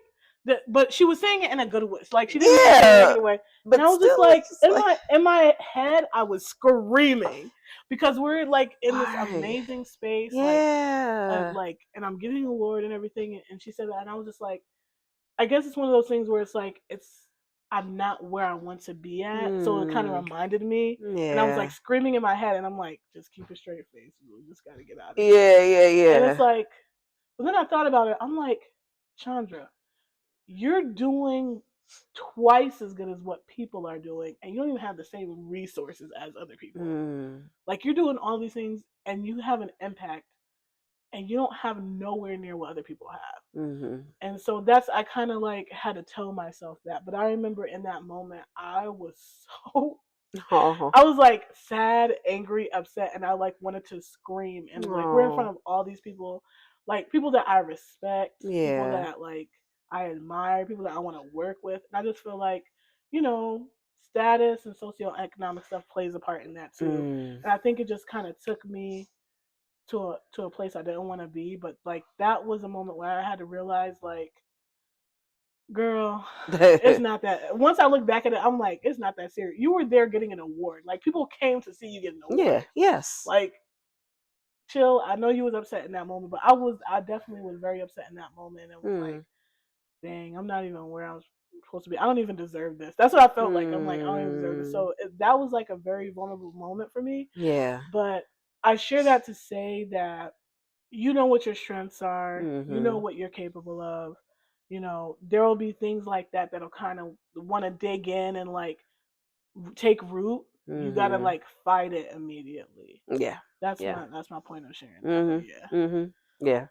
but she was saying it in a good way. Like she didn't mean to say it in a yeah, negative way. And I but was just still, like, it's just like, in my head, I was screaming because we're like in this why? amazing space, Yeah. and I'm getting an award and everything. And she said that, and I was just like, I guess it's one of those things where it's like I'm not where I want to be at. So it kind of Hmm. reminded me, and I was like Yeah. screaming in my head, and I'm like, just keep a straight face. We just got to get out of here. Yeah. Yeah. And it's Yeah. like, but then I thought about it. I'm like, Schondra, you're doing twice as good as what people are doing, and you don't even have the same resources as other people. Mm, Like you're doing all these things, and you have an impact, and you don't have nowhere near what other people have. mhm. And so I kind of like had to tell myself that. But I remember in that moment, I was so Oh. I was like sad, angry, upset, and I like wanted to scream. And like we're in front Oh. of all these people, like people that I respect, people Yeah. that like I admire, people that I want to work with. And I just feel like, you know, status and socioeconomic stuff plays a part in that too. Mm. And I think it just kind of took me to a place I didn't want to be. But like that was a moment where I had to realize like, girl, it's not that. Once I look back at it, I'm like, it's not that serious. You were there getting an award. Like people came to see you get an Yeah. award. Yes. Like, chill. I know you was upset in that moment, but I definitely was very upset in that moment, and was like, Mm. dang, I'm not even where I was supposed to be. I don't even deserve this. That's what I felt like. I'm like, I don't even deserve this. Mm. So that was like a very vulnerable moment for me. Yeah. But I share that to say that you know what your strengths are. You know Mhm. what you're capable of. There will be things like that that'll kind of want to dig in and like take root. You gotta Mhm. like fight it immediately. Yeah. That's Yeah. my point of sharing that. But Mhm. yeah. Mhm. Yeah.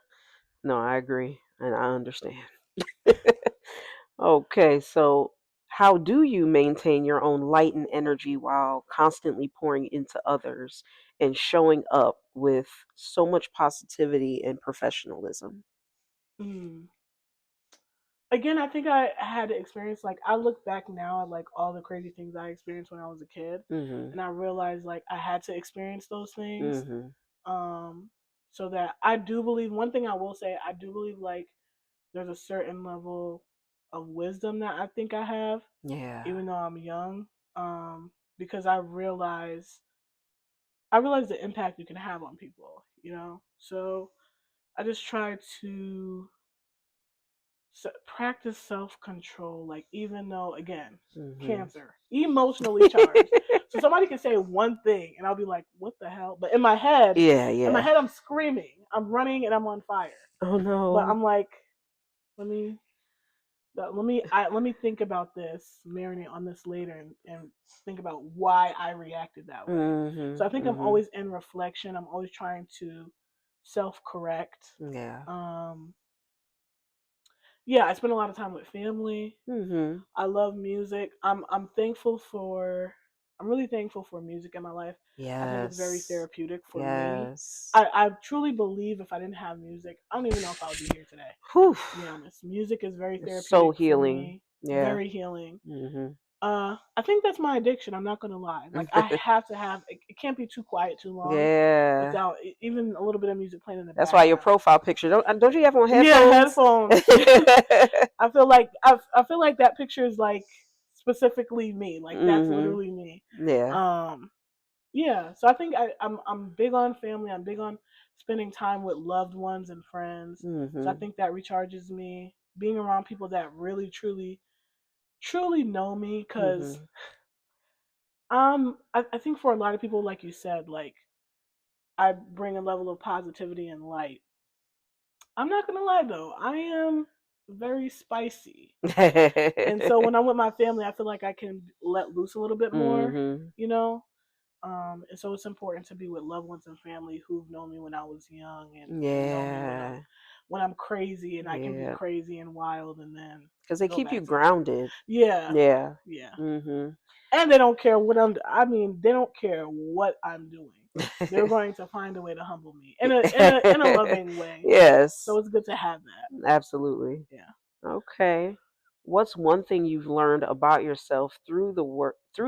No, I agree, and I understand. Okay, so how do you maintain your own light and energy while constantly pouring into others and showing up with so much positivity and professionalism? Mm. Again, I think I had to experience like I look back now at like all the crazy things I experienced when I was a kid, Mhm. and I realized like I had to experience those things. Mhm. Um, so that I do believe one thing I will say I do believe like there's a certain level of wisdom that I think I have, Yeah. even though I'm young, because I realize the impact you can have on people, you know. So I just try to practice self-control, like, even though, again, cancer, emotionally charged. So somebody can say one thing and I'll be like, what the hell? But in my head, I'm screaming, I'm running, and I'm on fire. Oh no. But I'm like, let me think about this, marinate on this later, and think about why I reacted that way. So I think I'm always in reflection. I'm always trying to self-correct. Yeah. Yeah, I spend a lot of time with family. I love music. I'm really thankful for music in my life. Yes. I think it's very therapeutic for me. Yes. I truly believe if I didn't have music, I don't even know if I would be here today. Whew. To be honest, music is very therapeutic. So healing. For me. Yeah. Very healing. I think that's my addiction. I'm not gonna lie. Like, I have to have. It can't be too quiet too long. Yeah. Without even a little bit of music playing in the background. That's why your profile picture. Don't you have on headphones? Yeah, headphones. I feel like that picture is like specifically me. Like, that's literally me. Yeah. Yeah. So I think I'm big on family. I'm big on spending time with loved ones and friends. So I think that recharges me. Being around people that really truly know me, because I think for a lot of people, like you said, like, I bring a level of positivity and light. I'm not gonna lie though, I am very spicy. And so when I'm with my family, I feel like I can let loose a little bit more, you know? And so it's important to be with loved ones and family who've known me when I was young, and know me when I'm crazy, and I can be crazy and wild, and then because they keep you grounded. Yeah. And they don't care what they don't care what I'm doing. They're going to find a way to humble me in a loving way. Yes. So it's good to have that. Absolutely. Yeah. Okay. What's one thing you've learned about yourself through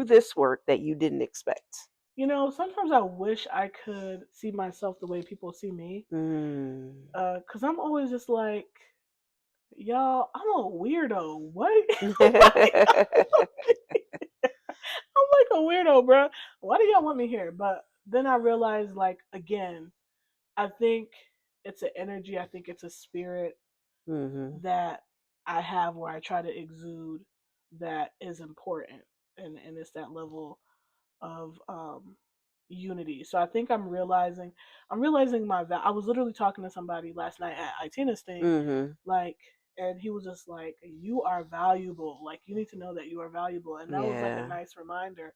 this work that you didn't expect? You know, sometimes I wish I could see myself the way people see me. Because I'm always just like, y'all, I'm a weirdo. What? I'm like a weirdo, bro. Why do y'all want me here? But then I realized, like, again, I think it's an energy. I think it's a spirit that I have, where I try to exude, that is important, and it's that level of unity. So I think I'm realizing my value. I was literally talking to somebody last night at Aytch's thing, like, and he was just like, you are valuable. Like, you need to know that you are valuable. And that was like a nice reminder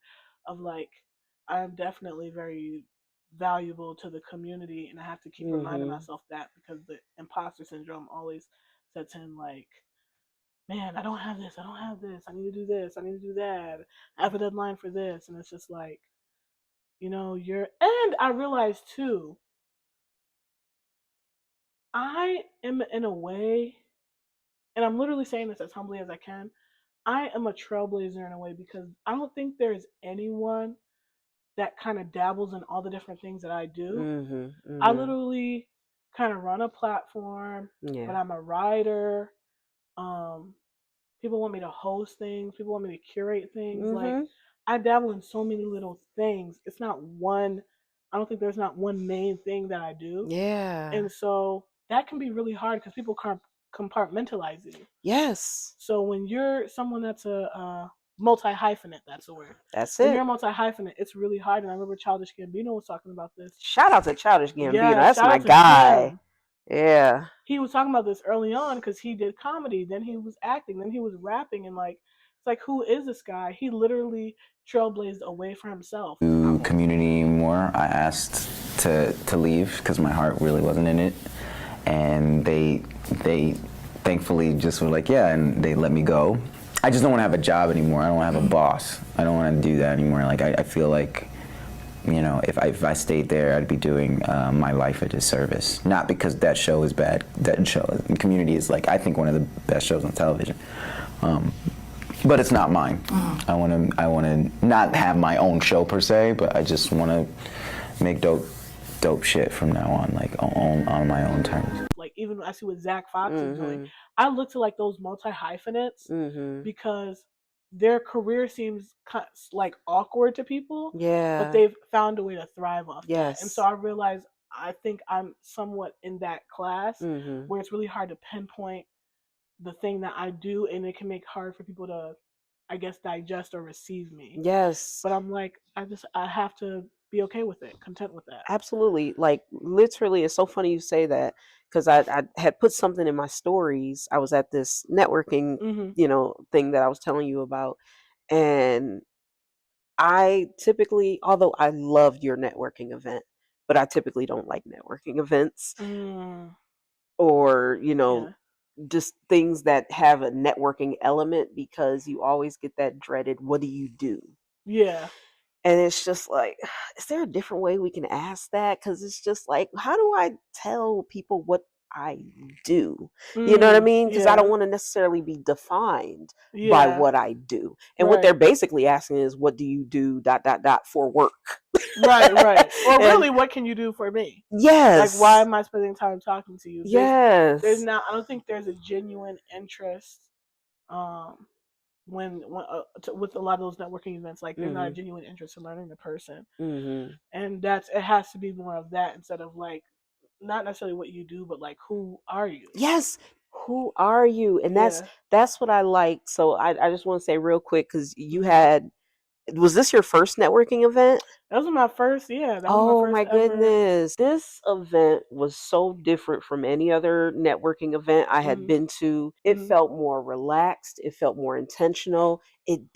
of, like, I am definitely very valuable to the community, and I have to keep reminding myself that, because the imposter syndrome always sets in, like, man, I don't have this, I need to do this, I need to do that, I have a deadline for this. And it's just like, you know, and I realized too, I am, in a way, and I'm literally saying this as humbly as I can, I am a trailblazer in a way, because I don't think there's anyone that kind of dabbles in all the different things that I do. I literally kind of run a platform, but I'm a writer. People want me to host things. People want me to curate things. Like, I dabble in so many little things. It's not one. I don't think there's not one main thing that I do. Yeah. And so that can be really hard, because people can't compartmentalize you. Yes. So when you're someone that's a multi-hyphenate, that's the word. That's when it. you're a multi-hyphenate, it's really hard. And I remember Childish Gambino was talking about this. Shout out to Childish Gambino. Yeah, that's my guy. Him. Yeah. He was talking about this early on, because he did comedy, then he was acting, then he was rapping, and like, it's like, who is this guy? He literally trailblazed a way for himself. Community more. I asked to leave because my heart really wasn't in it, and they thankfully just were like, yeah, and they let me go. I just don't want to have a job anymore. I don't want to have a boss. I don't want to do that anymore. Like, I feel like, you know, if I stayed there, I'd be doing my life a disservice. Not because that show is bad. That show, Community, is, like, I think one of the best shows on television. But it's not mine. I want to not have my own show per se, but I just want to make dope shit from now on, like on my own terms. Like, even I see what Zach Fox is doing. I look to like those multi-hyphenates Mm-hmm. because their career seems like awkward to people, but Yeah. they've found a way to thrive off that. And so Yes. I realize I think I'm somewhat in that class Mm-hmm. where it's really hard to pinpoint the thing that I do, and it can make hard for people to, I guess, digest or receive me. Yes. But I'm like, I have to be okay with it, content with that. Absolutely. Like literally, it's so funny you say that because I had put something in my stories. I was at this networking, Mhm. thing that I was telling you about. And I typically, although I loved your networking event, but I typically don't like networking events Mm, or, yeah. just things that have a networking element because you always get that dreaded, what do you do? Yeah. And it's just like, is there a different way we can ask that? Because it's just like, how do I tell people what I do? You know what I mean? Because I don't Yeah. want to necessarily be defined by Yeah. what I do. And what they're Right. basically asking is, what do you do, ... for work? Right. Right. Or And really, what can you do for me? Like, why yes, am I spending time talking to you? There's yes. not. I don't think there's a genuine interest. Um, with a lot of those networking events, like there's not a Hmm. genuine interest in learning the person, Hmm. and it has to be more of that instead of like not necessarily what you do, but like who are you? Yes. Who are you? And Yeah. that's what I like. So I just want to say real quick, because you Hmm. was this your first networking event? That was my first. Yeah, that was my Oh first my ever. goodness. This event was so different from any other networking event I had Hmm. been to. It Hmm. felt more relaxed, it felt more intentional.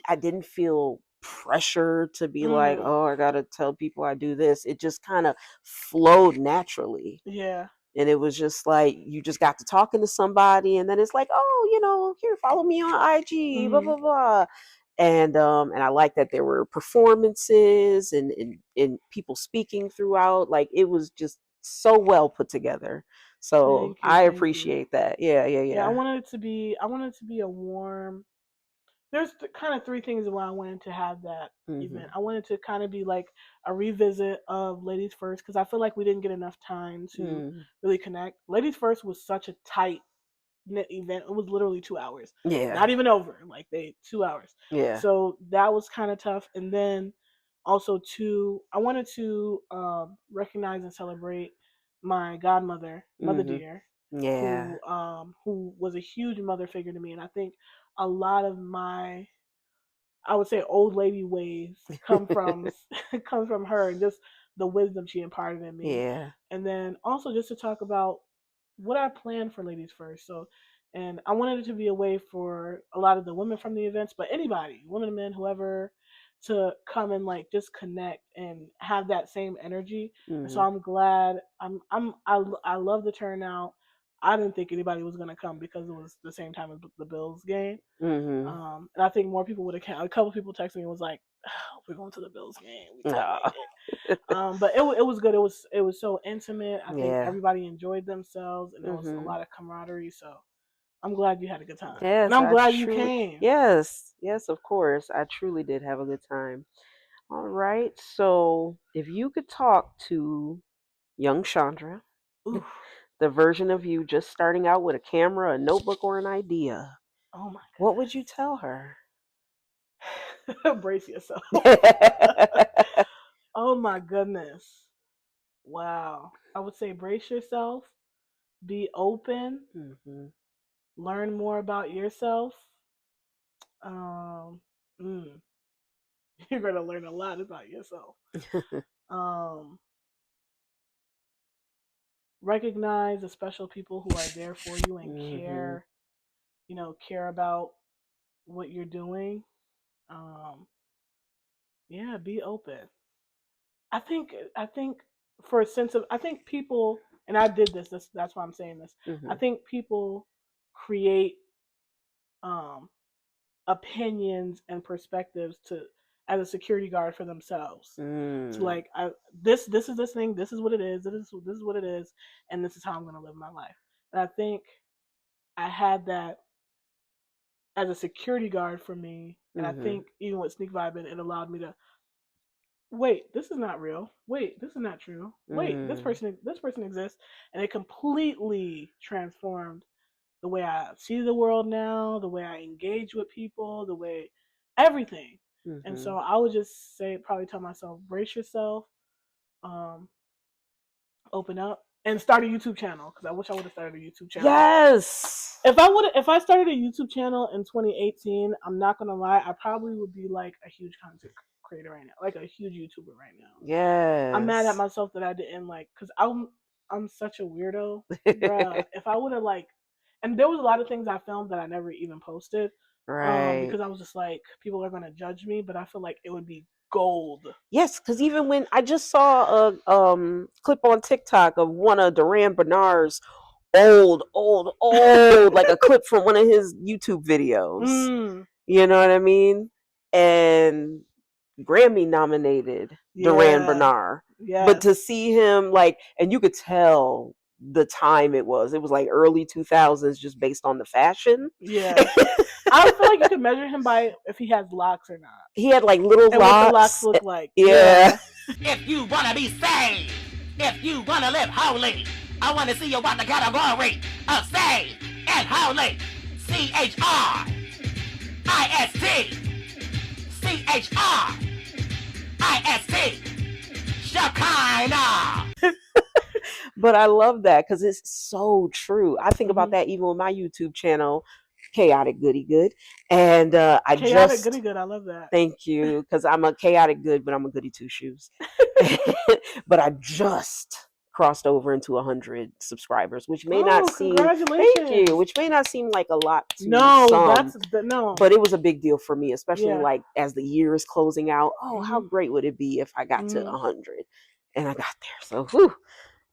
I didn't feel pressure to be like, Mm. "Oh, I got to tell people I do this." It just kind of flowed naturally. Yeah. And it was just like you just got to talking to somebody, and then it's like, "Oh, here, follow me on IG, blah Hmm. blah blah." And I like that there were performances and people speaking throughout. Like it was just so well put together. So Thank you. I Thank you. appreciate that. Yeah, yeah, Yeah, I yeah. wanted it to be. I wanted it to be a warm. There's kind of three things why I wanted to have that event. Mhm. I wanted to kind of be like a revisit of Ladies First because I feel like we didn't get enough time to Mm. really connect. Ladies First was such a tight knit event. It was literally 2 hours, Yeah. not even over. Like 2 hours. Yeah. So that was kind of tough. And then also too, I wanted to recognize and celebrate my godmother, Mother Mhm. Dear, Yeah. who was a huge mother figure to me, and I think a lot of my, I would say, old lady ways come from comes from her and just the wisdom she imparted in me. Yeah. And then also just to talk about what I planned for Ladies First. So, and I wanted it to be a way for a lot of the women from the events, but anybody, women, men, whoever, to come and like just connect and have that same energy. And so Mhm. I'm glad. I love the turnout. I didn't think anybody was gonna come because it was the same time as the Bills game. Mhm. And I think more people would have come. A couple people texted me and was like, oh, "We're going to the Bills game. We tight like Aw. that." But it was good. It was so intimate. I think Yeah. everybody enjoyed themselves, and there was a Mhm. lot of camaraderie. So I'm glad you had a good time, and Yes, I'm I glad you truly. came. Yes. Yes, of course. I truly did have a good time. All right. So, if you could talk to young Chandra, Ooh, the version of you just starting out with a camera, a notebook, or an idea, oh my what would you tell her? goodness, brace yourself. Oh my goodness, wow. I would say brace yourself, be open, Mhm. learn more about yourself. Um, mm, you're gonna learn a lot about yourself. Um, recognize the special people who are there for you and Mhm. care, care about what you're doing. Um, yeah, be open. I think for a sense of, I think people, and I did this. That's why I'm saying this. I Mhm. think people create um, opinions and perspectives to as a security guard for themselves. To Mm. like, this is this thing. This is what it is. This is what it is, and this is how I'm going to live my life. And I think I had that as a security guard for me. And I Mhm. think even with sneak vibing, it allowed me to wait. This is not real. Wait, this is not true. Wait, Mm. this person exists, and it completely transformed the way I see the world now, the way I engage with people, the way everything. And so I would just say, probably tell myself, brace yourself, um, open up, and start a YouTube channel, because I wish I would have started a YouTube channel. Yes. If I started a YouTube channel in 2018, I'm not gonna lie, I probably would be like a huge content creator right now, like a huge YouTuber right now. Yes. I'm mad at myself that I didn't because I'm such a weirdo, bruh. If I would have and there was a lot of things I filmed that I never even posted, Right. because I was just like, people are gonna judge me, but I feel like it would be gold. Yes, because even when I just saw a clip on TikTok of one of Duran Bernard's old, like a clip from one of his YouTube videos. You know what I mean? And Grammy nominated Duran Bernard. Yes. But to see him and you could tell the time it was like early 2000s, just based on the fashion. Yeah. I feel like you could measure him by if he has locks or not. He had little and locks. What the locks look like. Yeah. If you wanna be saved, if you wanna live holy, I wanna see you want the category of saved and holy. CHRIST. Shekinah. But I love that because it's so true. I think about that even with my YouTube channel, Chaotic Goodie-Good. And Chaotic Goodie-Good, I love that. Thank you, because I'm a chaotic good, but I'm a goody two shoes. But I just crossed over into 100 subscribers, which may not seem. Congratulations. Thank you. Which may not seem like a lot to no, some. No. But it was a big deal for me, especially as the year is closing out. Oh, how great would it be if I got to 100? And I got there. So, whew,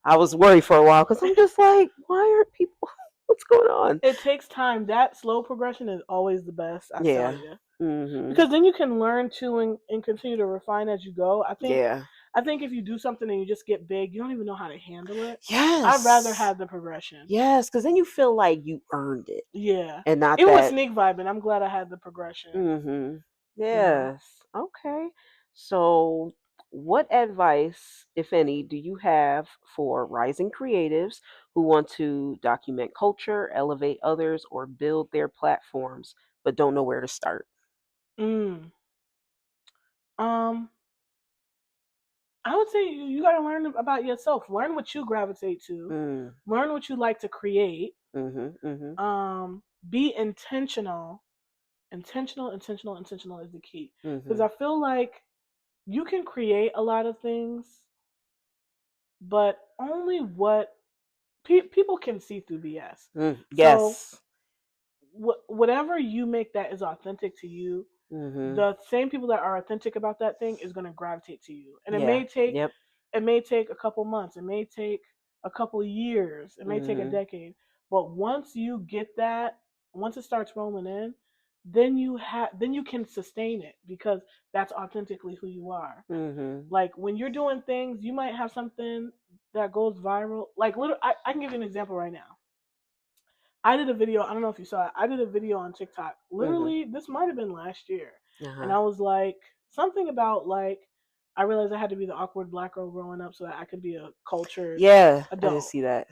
I was worried for a while because I'm just like, why aren't people? What's going on? It takes time. That slow progression is always the best. I tell you. Because then you can learn to and continue to refine as you go. I think if you do something and you just get big, you don't even know how to handle it. Yes. I'd rather have the progression. Yes, because then you feel like you earned it. Yeah. And not even that... with sneak vibing, I'm glad I had the progression. Yes. Okay. So what advice, if any, do you have for rising creatives who want to document culture, elevate others, or build their platforms, but don't know where to start? I would say you got to learn about yourself. Learn what you gravitate to. Learn what you like to create. Be intentional. Intentional is the key. Because I feel like you can create a lot of things, but only what people can see through BS. Yes. So whatever you make that is authentic to you, the same people that are authentic about that thing is going to gravitate to you. And it may take a couple months, it may take a couple years, it may take a decade, but once you get that, once it starts rolling in, then you can sustain it, because that's authentically who you are. Like when you're doing things, you might have something that goes viral. Like I can give you an example right now. I did a video, I don't know if you saw it, I did a video on TikTok. Literally, this might have been last year. And I was like, something about I realized I had to be the awkward black girl growing up so that I could be a cultured adult. I didn't see that.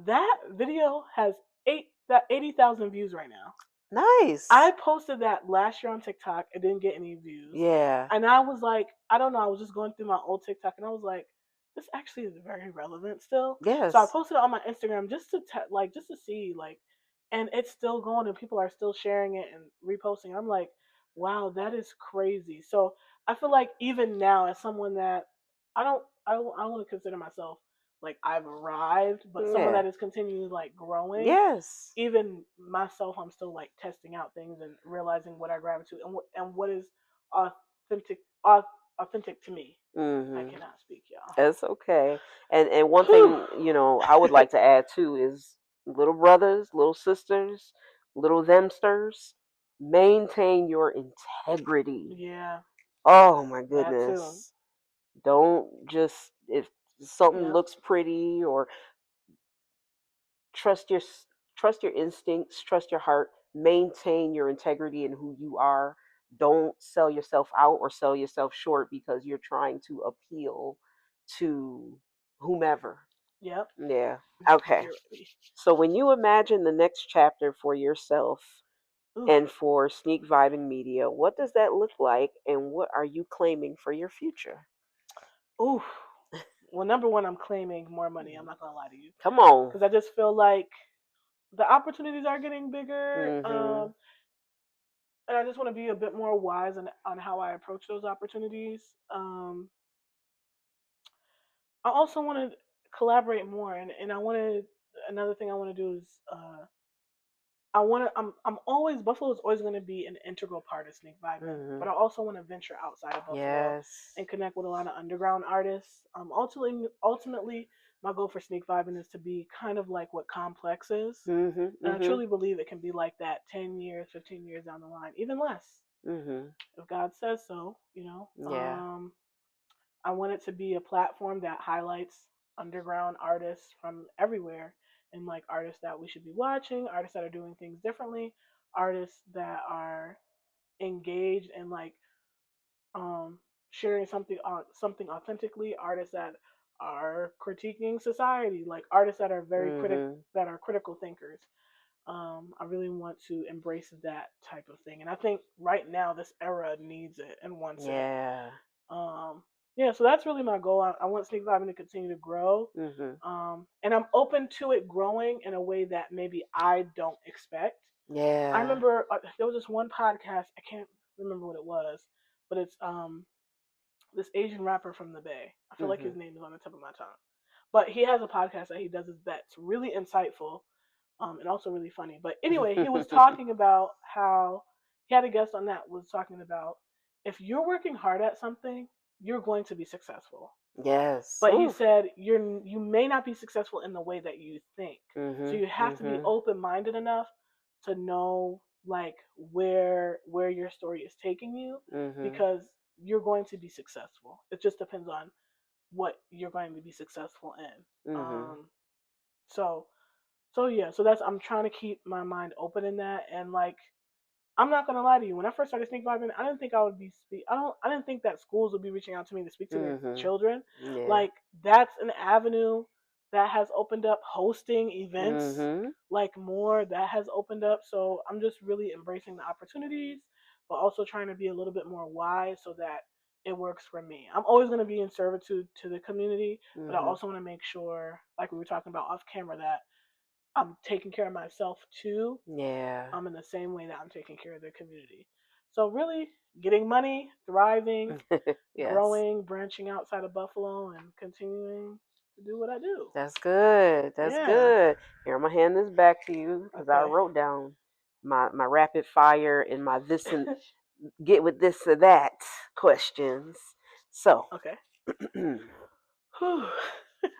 That video has 80,000 views right now. Nice. I posted that last year on TikTok. It didn't get any views. Yeah. And I was like, I don't know, I was just going through my old TikTok and I was like, this actually is very relevant still. Yes. So I posted it on my Instagram just to see, and it's still going and people are still sharing it and reposting. I'm like, wow, that is crazy. So I feel like even now, as someone that I don't want to consider myself like I've arrived, but someone that is continually growing. Yes. Even myself, I'm still testing out things and realizing what I gravitate and what is authentic to me. I cannot speak, y'all. That's okay. And one thing, I would like to add too is little brothers, little sisters, little themsters, maintain your integrity. Yeah. Oh my goodness. Don't just, if something looks pretty, or trust your instincts, trust your heart, maintain your integrity and who you are. Don't sell yourself out or sell yourself short because you're trying to appeal to whomever. Yep. Yeah. Okay. You're ready. So when you imagine the next chapter for yourself Ooh. and for Sneak Vibing Media, what does that look like, and what are you claiming for your future? Ooh. Well, number one, I'm claiming more money. I'm not gonna lie to you, Come on. because I just feel like the opportunities are getting bigger. Mhm. And I just want to be a bit more wise on how I approach those opportunities. I also want to collaborate more, and I want to. Another thing I want to do is I want to. I'm always Buffalo is always going to be an integral part of Sneak Vibing, but I also want to venture outside of Buffalo Yes. and connect with a lot of underground artists. Ultimately, my goal for Sneak Vibing is to be kind of like what Complex is, Mhm. and I Mhm. truly believe it can be like that 10 years, 15 years down the line, even less, Mhm. if God says so. Yeah. I want it to be a platform that highlights underground artists from everywhere, and like artists that we should be watching, artists that are doing things differently, artists that are engaged and like um sharing something authentically, artists that are critiquing society, like artists that are Mhm. that are critical thinkers. I really want to embrace that type of thing, and I think right now this era needs it and wants it. Yeah. Um, yeah, so that's really my goal. I want Sneak Vibing to continue to grow. Mhm. And I'm open to it growing in a way that maybe I don't expect. I Yeah. remember there was this one podcast. I can't remember what it was, but it's this Asian rapper from the Bay. I feel like his Mhm. name is on the tip of my tongue, but he has a podcast that he does that's really insightful, and also really funny. But anyway, he was talking about how he had a guest on that was talking about if you're working hard at something, you're going to be successful. Yes. But he Ooh. said you may not be successful in the way that you think. So Mhm. you have to be Mhm. open minded enough to know like where your story is taking you, Mhm. because you're going to be successful. It just depends on what you're going to be successful in. Mhm. So yeah, so that's I'm trying to keep my mind open in that, and like I'm not gonna lie to you. When I first started Sneak Vibing, I didn't think I would be I didn't think that schools would be reaching out to me to speak to their Mhm. children. Yeah. Like that's an avenue that has opened up, hosting events, Mhm. like more that has opened up. So I'm just really embracing the opportunities, but also trying to be a little bit more wise so that it works for me. I'm always going to be in servitude to the community, but I Mhm. also want to make sure, like we were talking about off camera, that I'm taking care of myself too. Yeah. I'm in the same way that I'm taking care of the community. So really getting money, thriving, Yes. growing, branching outside of Buffalo, and continuing to do what I do. That's good. That's Yeah. good. Here, I'm gonna hand this back to you because I Okay. wrote down my rapid fire and my this and get with this or that questions. So, Okay.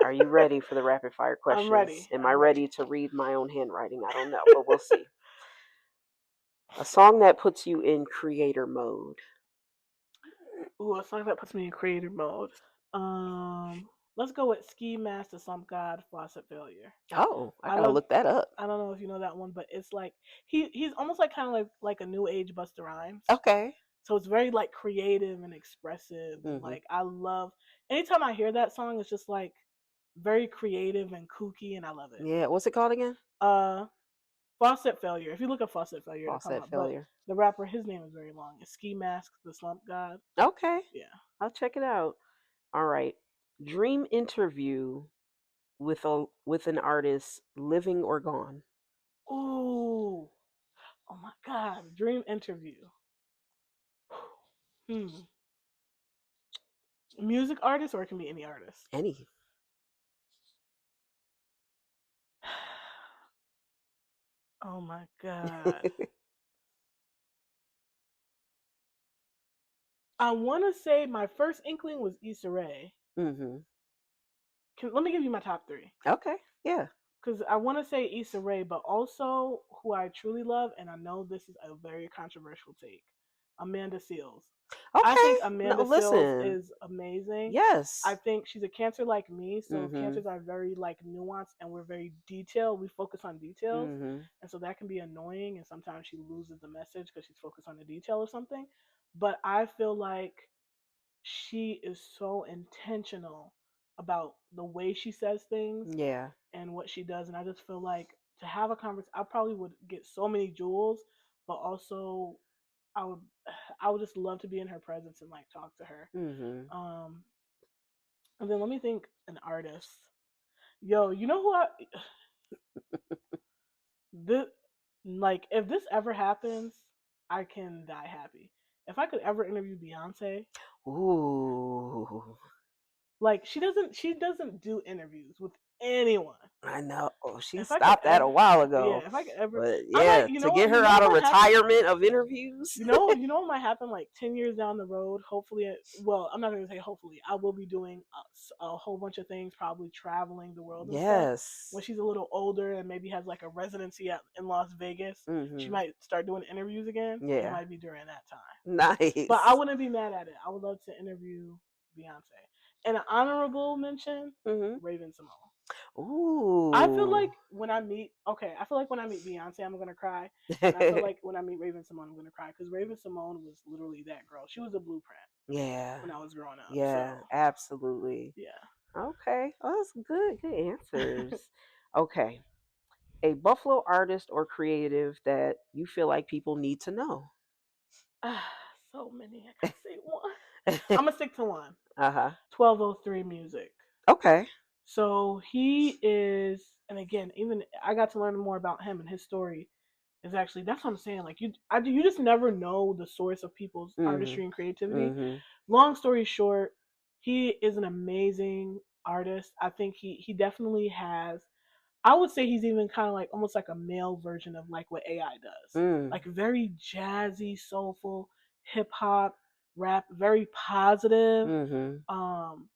are you ready for the rapid fire questions? I'm ready. Am I I'm ready to read my own handwriting? I don't know, but we'll see. A song that puts you in creator mode. Ooh, a song that puts me in creator mode. Let's go with Ski Mask to Slump God, Faucet Failure. Oh, I I gotta don't look that up. I don't know if you know that one, but it's like he's almost like kind of like a new age Busta Rhymes. Okay. So it's very like creative and expressive, and Mhm. like I love anytime I hear that song, it's just like very creative and kooky, and I love it. Yeah. What's it called again? Faucet Failure. If you look at Faucet Failure, it'll come Faucet up. But Failure. the rapper, his name is very long. It's Ski Mask, the Slump God. Okay. Yeah. I'll check it out. All right. Dream interview with an artist, living or gone. Ooh. Oh my God. Dream interview. Music artist, or it can be any artist. Any. Oh my God. I want to say my first inkling was Issa Rae. Mhm. Let me give you my top three. Okay. Yeah. Because I want to say Issa Rae, but also who I truly love, and I know this is a very controversial take, Amanda Seales. I Okay. think No, Amanda Seales listen. is amazing. Yes. I think she's a Cancer like me, so Mhm. Cancers are very like nuanced and we're very detailed. We focus on details, Mhm. and so that can be annoying. And sometimes she loses the message because she's focused on the detail of something. But I feel like she is so intentional about the way she says things Yeah. and what she does. And I just feel like to have a conversation, I probably would get so many jewels, but also I would I would just love to be in her presence and like talk to her. Mhm. And then let me think, an artist. Yo, you know who I this like if this ever happens, I can die happy. If I could ever interview Beyonce, Ooh. like she doesn't do interviews with anyone. I know. Oh, she If I could stopped that a ever, while yeah, ago. if I could ever, But I might, yeah, to get you her know out what of might happen. retirement of interviews. You know what might happen like 10 years down the road. Hopefully, well, I'm not going to say hopefully. I will be doing a whole bunch of things, probably traveling the world and stuff. Yes. When she's a little older and maybe has like a residency in Las Vegas, she Mhm. might start doing interviews again. It Yeah. might be during that time. Nice. But I wouldn't be mad at it. I would love to interview Beyonce. And an honorable mention, Mhm. Raven Simone. Ooh. I feel like when I meet Beyonce, I'm gonna cry, and I feel like when I meet Raven Simone, I'm gonna cry because Raven Simone was literally that girl. She was a blueprint yeah. when I was growing up. Yeah, So absolutely. yeah. Okay. Oh, that's good. Good answers. Okay. A Buffalo artist or creative that you feel like people need to know. So many. I could say one. I'm gonna stick to one. Uh-huh. 1203 Music. Okay. So he is, and again, even I got to learn more about him and his story. Is actually that's what I'm saying. Like you just never know the source of people's artistry and creativity. Mhm. Long story short, he is an amazing artist. I think he definitely has. I would say he's even kind of like almost like a male version of like what AI does. Mm. Like very jazzy, soulful, hip hop, rap, very positive. Mhm.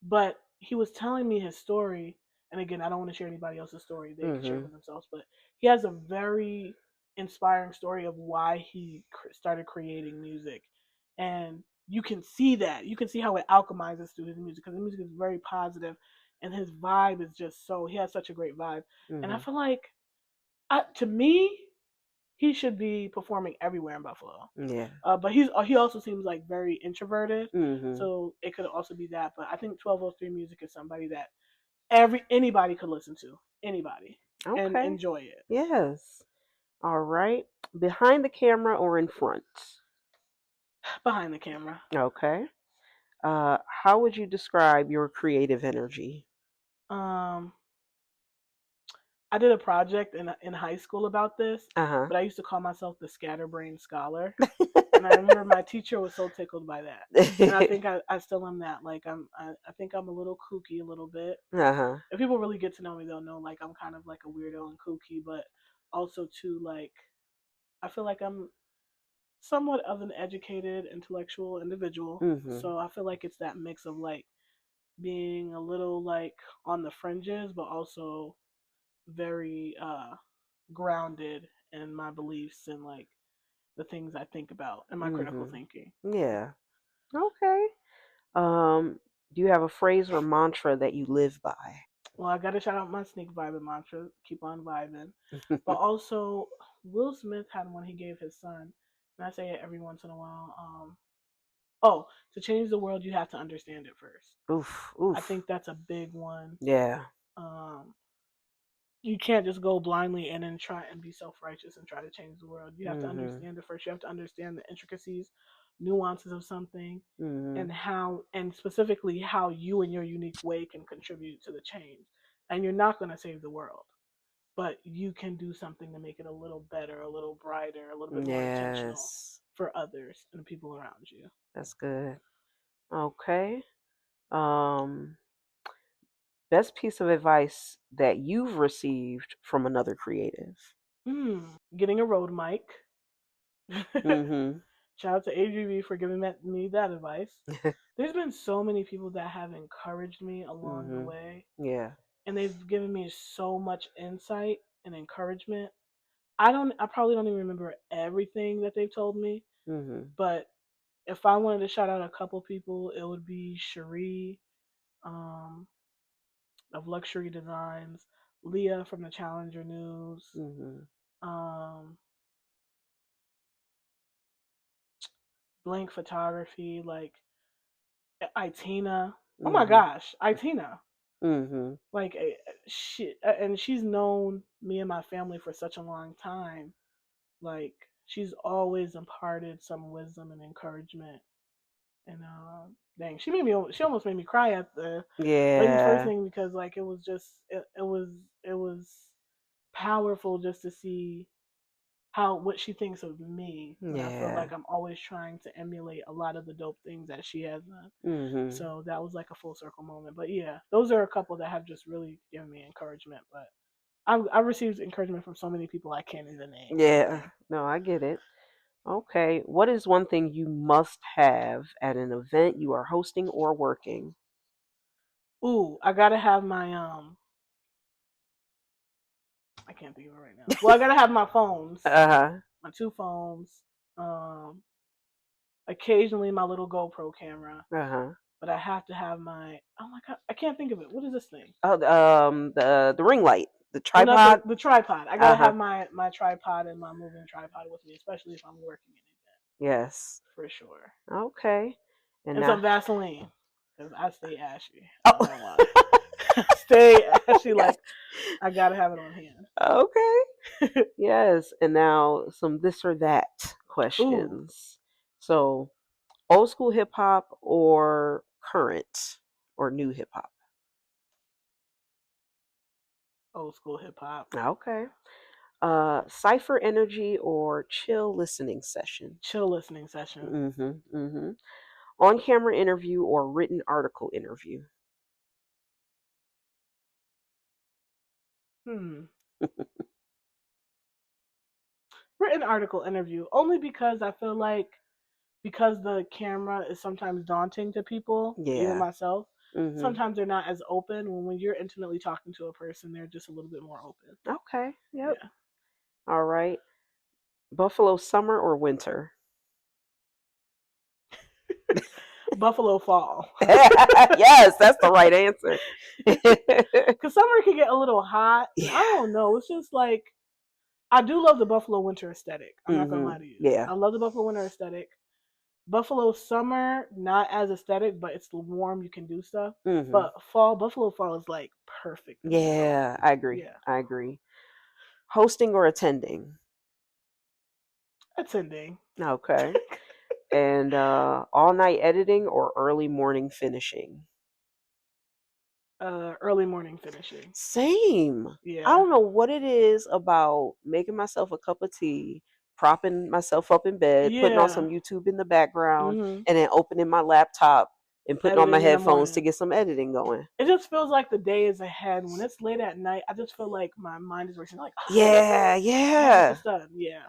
But he was telling me his story, and again, I don't want to share anybody else's story. They can share it Mhm. for themselves. But he has a very inspiring story of why he started creating music, and you can see that. You can see how it alchemizes through his music because the music is very positive, and his vibe is just so. He has such a great vibe, and I Mhm. feel like, to me, he should be performing everywhere in Buffalo. Yeah. But he also seems like very introverted, Mhm. so it could also be that. But I think 1203 Music is somebody that anybody could listen to, anybody, and Okay. enjoy it. Yes. All right. Behind the camera or in front? Behind the camera. Okay. How would you describe your creative energy? Um, I did a project in high school about this, Uh-huh. but I used to call myself the scatterbrain scholar. And I remember my teacher was so tickled by that. And I think I still am that. Like I think I'm a little kooky a little bit. Uh-huh. If people really get to know me, they'll know like I'm kind of like a weirdo and kooky, but also too like I feel like I'm somewhat of an educated intellectual individual. Mhm. So I feel like it's that mix of like being a little like on the fringes, but also very grounded in my beliefs and like the things I think about and my critical Mhm. thinking. Yeah. Okay. Do you have a phrase or mantra that you live by? Well, I gotta shout out my sneak vibing mantra, keep on vibing. But also Will Smith had one he gave his son, and I say it every once in a while. Oh, to change the world, you have to understand it first. Oof. I Oof. think that's a big one. Yeah. Um, you can't just go blindly and then try and be self-righteous and try to change the world. You have to Mhm. understand it first. You have to understand the intricacies, nuances of something, Mhm. and specifically how you in your unique way can contribute to the change. And you're not going to save the world, but you can do something to make it a little better, a little brighter, a little bit more intentional Yes. for others and the people around you. That's good. Okay. Um, Best piece of advice that you've received from another creative. Getting a road mic. Mhm. Shout out to AGV for giving me that advice. There's been so many people that have encouraged me along the Mhm. way, Yeah. and they've given me so much insight and encouragement. I probably don't even remember everything that they've told me, Mhm. but if I wanted to shout out a couple people, it would be Cherie, um, of Luxury Designs, Leah from the Challenger News, Mhm. um, Blank Photography, like Itina. Oh my gosh, Itina. Mm-hmm. Like and she's known me and my family for such a long time. Like she's always imparted some wisdom and encouragement. And dang, she almost made me cry at the ladies first Yeah. thing because like it was powerful just to see how what she thinks of me. But I feel Yeah. like I'm always trying to emulate a lot of the dope things that she has done. Mm-hmm. So that was like a full circle moment. But yeah, those are a couple that have just really given me encouragement. But I've received encouragement from so many people I can't even name. Yeah. No, I get it. Okay. What is one thing you must have at an event you are hosting or working? Ooh, I gotta have my I can't think of it right now. Well, I gotta have my phones, Uh-huh. my two phones, um, occasionally my little GoPro camera, Uh-huh. but I have to have my oh my god, I can't think of it. What is this thing? Oh, the ring light, the Well, not tripod. the tripod. I gotta Uh-huh. have my tripod and my moving tripod with me, especially if I'm working in it Yes. for sure. Okay. And And now some Vaseline because I stay ashy. I don't know oh. why. Stay ashy. Like I gotta have it on hand. Okay. Yes. And now some this or that Ooh, questions. So, old school hip hop or current or new hip hop? old school hip hop. Okay. Cipher energy or chill listening session? Chill listening session. Mm-hmm. Mm-hmm. On camera interview or written article interview? Hmm. Written article interview only because I feel like because the camera is sometimes daunting to people, even Yeah. myself. Mm-hmm. Sometimes they're not as open. When you're intimately talking to a person, they're just a little bit more open. Okay. Yep. Yeah. All right. Buffalo summer or winter? Buffalo fall. Yes, that's the right answer. Because summer can get a little hot. And I Yeah. don't know. It's just like, I do love the Buffalo winter aesthetic. I'm not going to Mm-hmm. lie to you. Yeah. I love the Buffalo winter aesthetic. Buffalo summer, not as aesthetic, but it's warm. You can do stuff. Mm-hmm. But fall, Buffalo fall is like perfect in the middle. Yeah, I agree. Yeah. I agree. Hosting or attending? Attending. Okay. And all night editing or early morning finishing? Early morning finishing. Same. I Yeah. don't know what it is about making myself a cup of tea, propping myself up in bed, putting on Yeah. some YouTube in the background, Mhm. and then opening my laptop and putting on my Editing in the headphones to morning. get some editing going. It just feels like the day is ahead. When it's late at night, I just feel like my mind is racing. Like, Yeah, I gotta get yeah. this done. Yeah.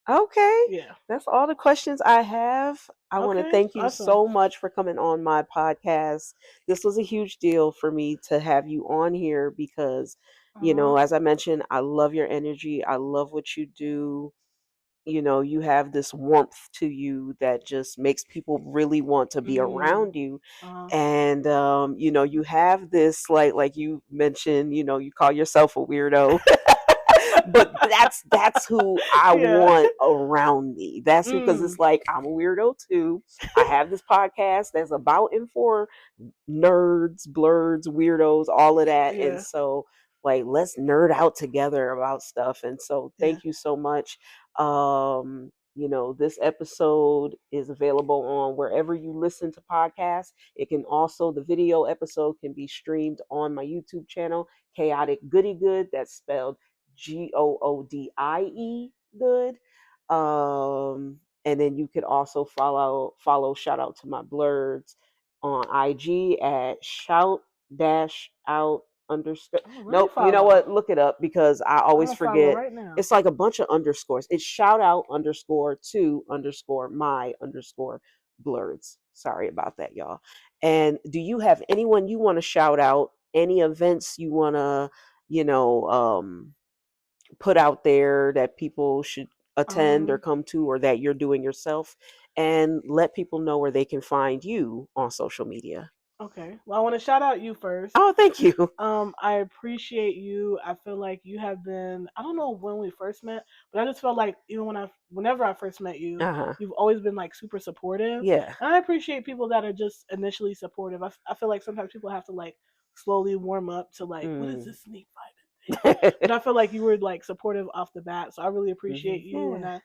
Okay. Yeah. That's all the questions I have. I want to Okay. thank you Awesome. so much for coming on my podcast. This was a huge deal for me to have you on here because, Uh-huh. as I mentioned, I love your energy. I love what you do. You have this warmth to you that just makes people really want to be Mm. around you. Uh-huh. And you have this like you mentioned, you call yourself a weirdo. But that's who I Yeah. want around me. That's who, because Mm. it's like I'm a weirdo too. I have this podcast that's about and for nerds, blurs, weirdos, all of that. And Yeah. so like let's nerd out together about stuff. And so Yeah. thank you so much. This episode is available on wherever you listen to podcasts. It can also, the video episode can be streamed on my YouTube channel, Chaotic Goodie-Good. That's spelled Goodie good. And then you could also follow shout out to my blurs on IG at shout dash out underscore. Oh, let me Nope, you know follow. what? Look it up because I I'm always gonna follow forget. right now. It's like a bunch of underscores. It's shout out underscore to underscore my underscore blurs. Sorry about that, y'all. And do you have anyone you want to shout out? Any events you want to, you know, put out there that people should attend or Um. come to, or that you're doing yourself, and let people know where they can find you on social media? Okay. Well, I want to shout out you first. Oh, thank you. I appreciate you. I feel like you have been, I don't know when we first met, but I just felt like even whenever I first met you, Uh-huh. you've always been like super supportive. Yeah. And I appreciate people that are just initially supportive. I feel like sometimes people have to like slowly warm up to like, what is this sneak vibing thing? But I feel like you were like supportive off the bat. So I really appreciate you. Yeah.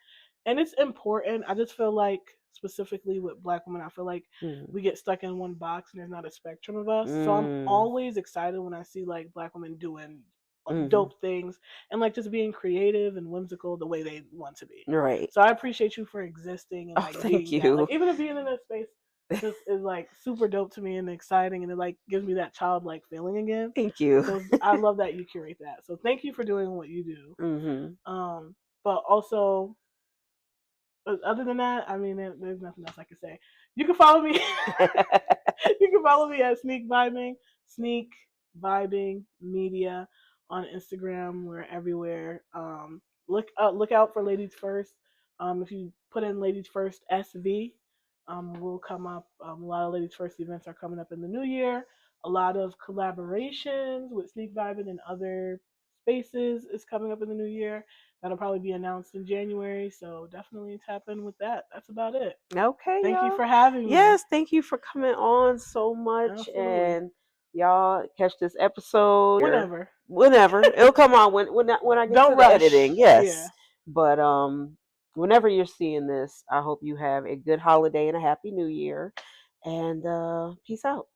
And it's important. I just feel like specifically with Black women, I feel like we get stuck in one box and there's not a spectrum of us. So I'm always excited when I see like Black women doing dope things and like just being creative and whimsical the way they want to be. Right. So I appreciate you for existing and like thank being you. that. Like even being in that space just is like super dope to me and exciting, and it like gives me that childlike feeling again. Thank you. So I love that you curate that. So thank you for doing what you do. But also, other than that, I mean, there's nothing else I can say. You can follow me. You can follow me at Sneak Vibing Media on Instagram. We're everywhere. Look out for Ladies First. If you put in Ladies First SV, will come up. A lot of Ladies First events are coming up in the new year. A lot of collaborations with Sneak Vibing and other spaces is coming up in the new year. That'll probably be announced in January. So definitely tap in with that. That's about it. Okay. Thank you y'all. for having me. Yes, thank you for coming on so much. Absolutely. And y'all catch this episode Whenever it'll come on when I get Don't to rush. the editing. Yes. Yeah. But whenever you're seeing this, I hope you have a good holiday and a happy new year. And peace out.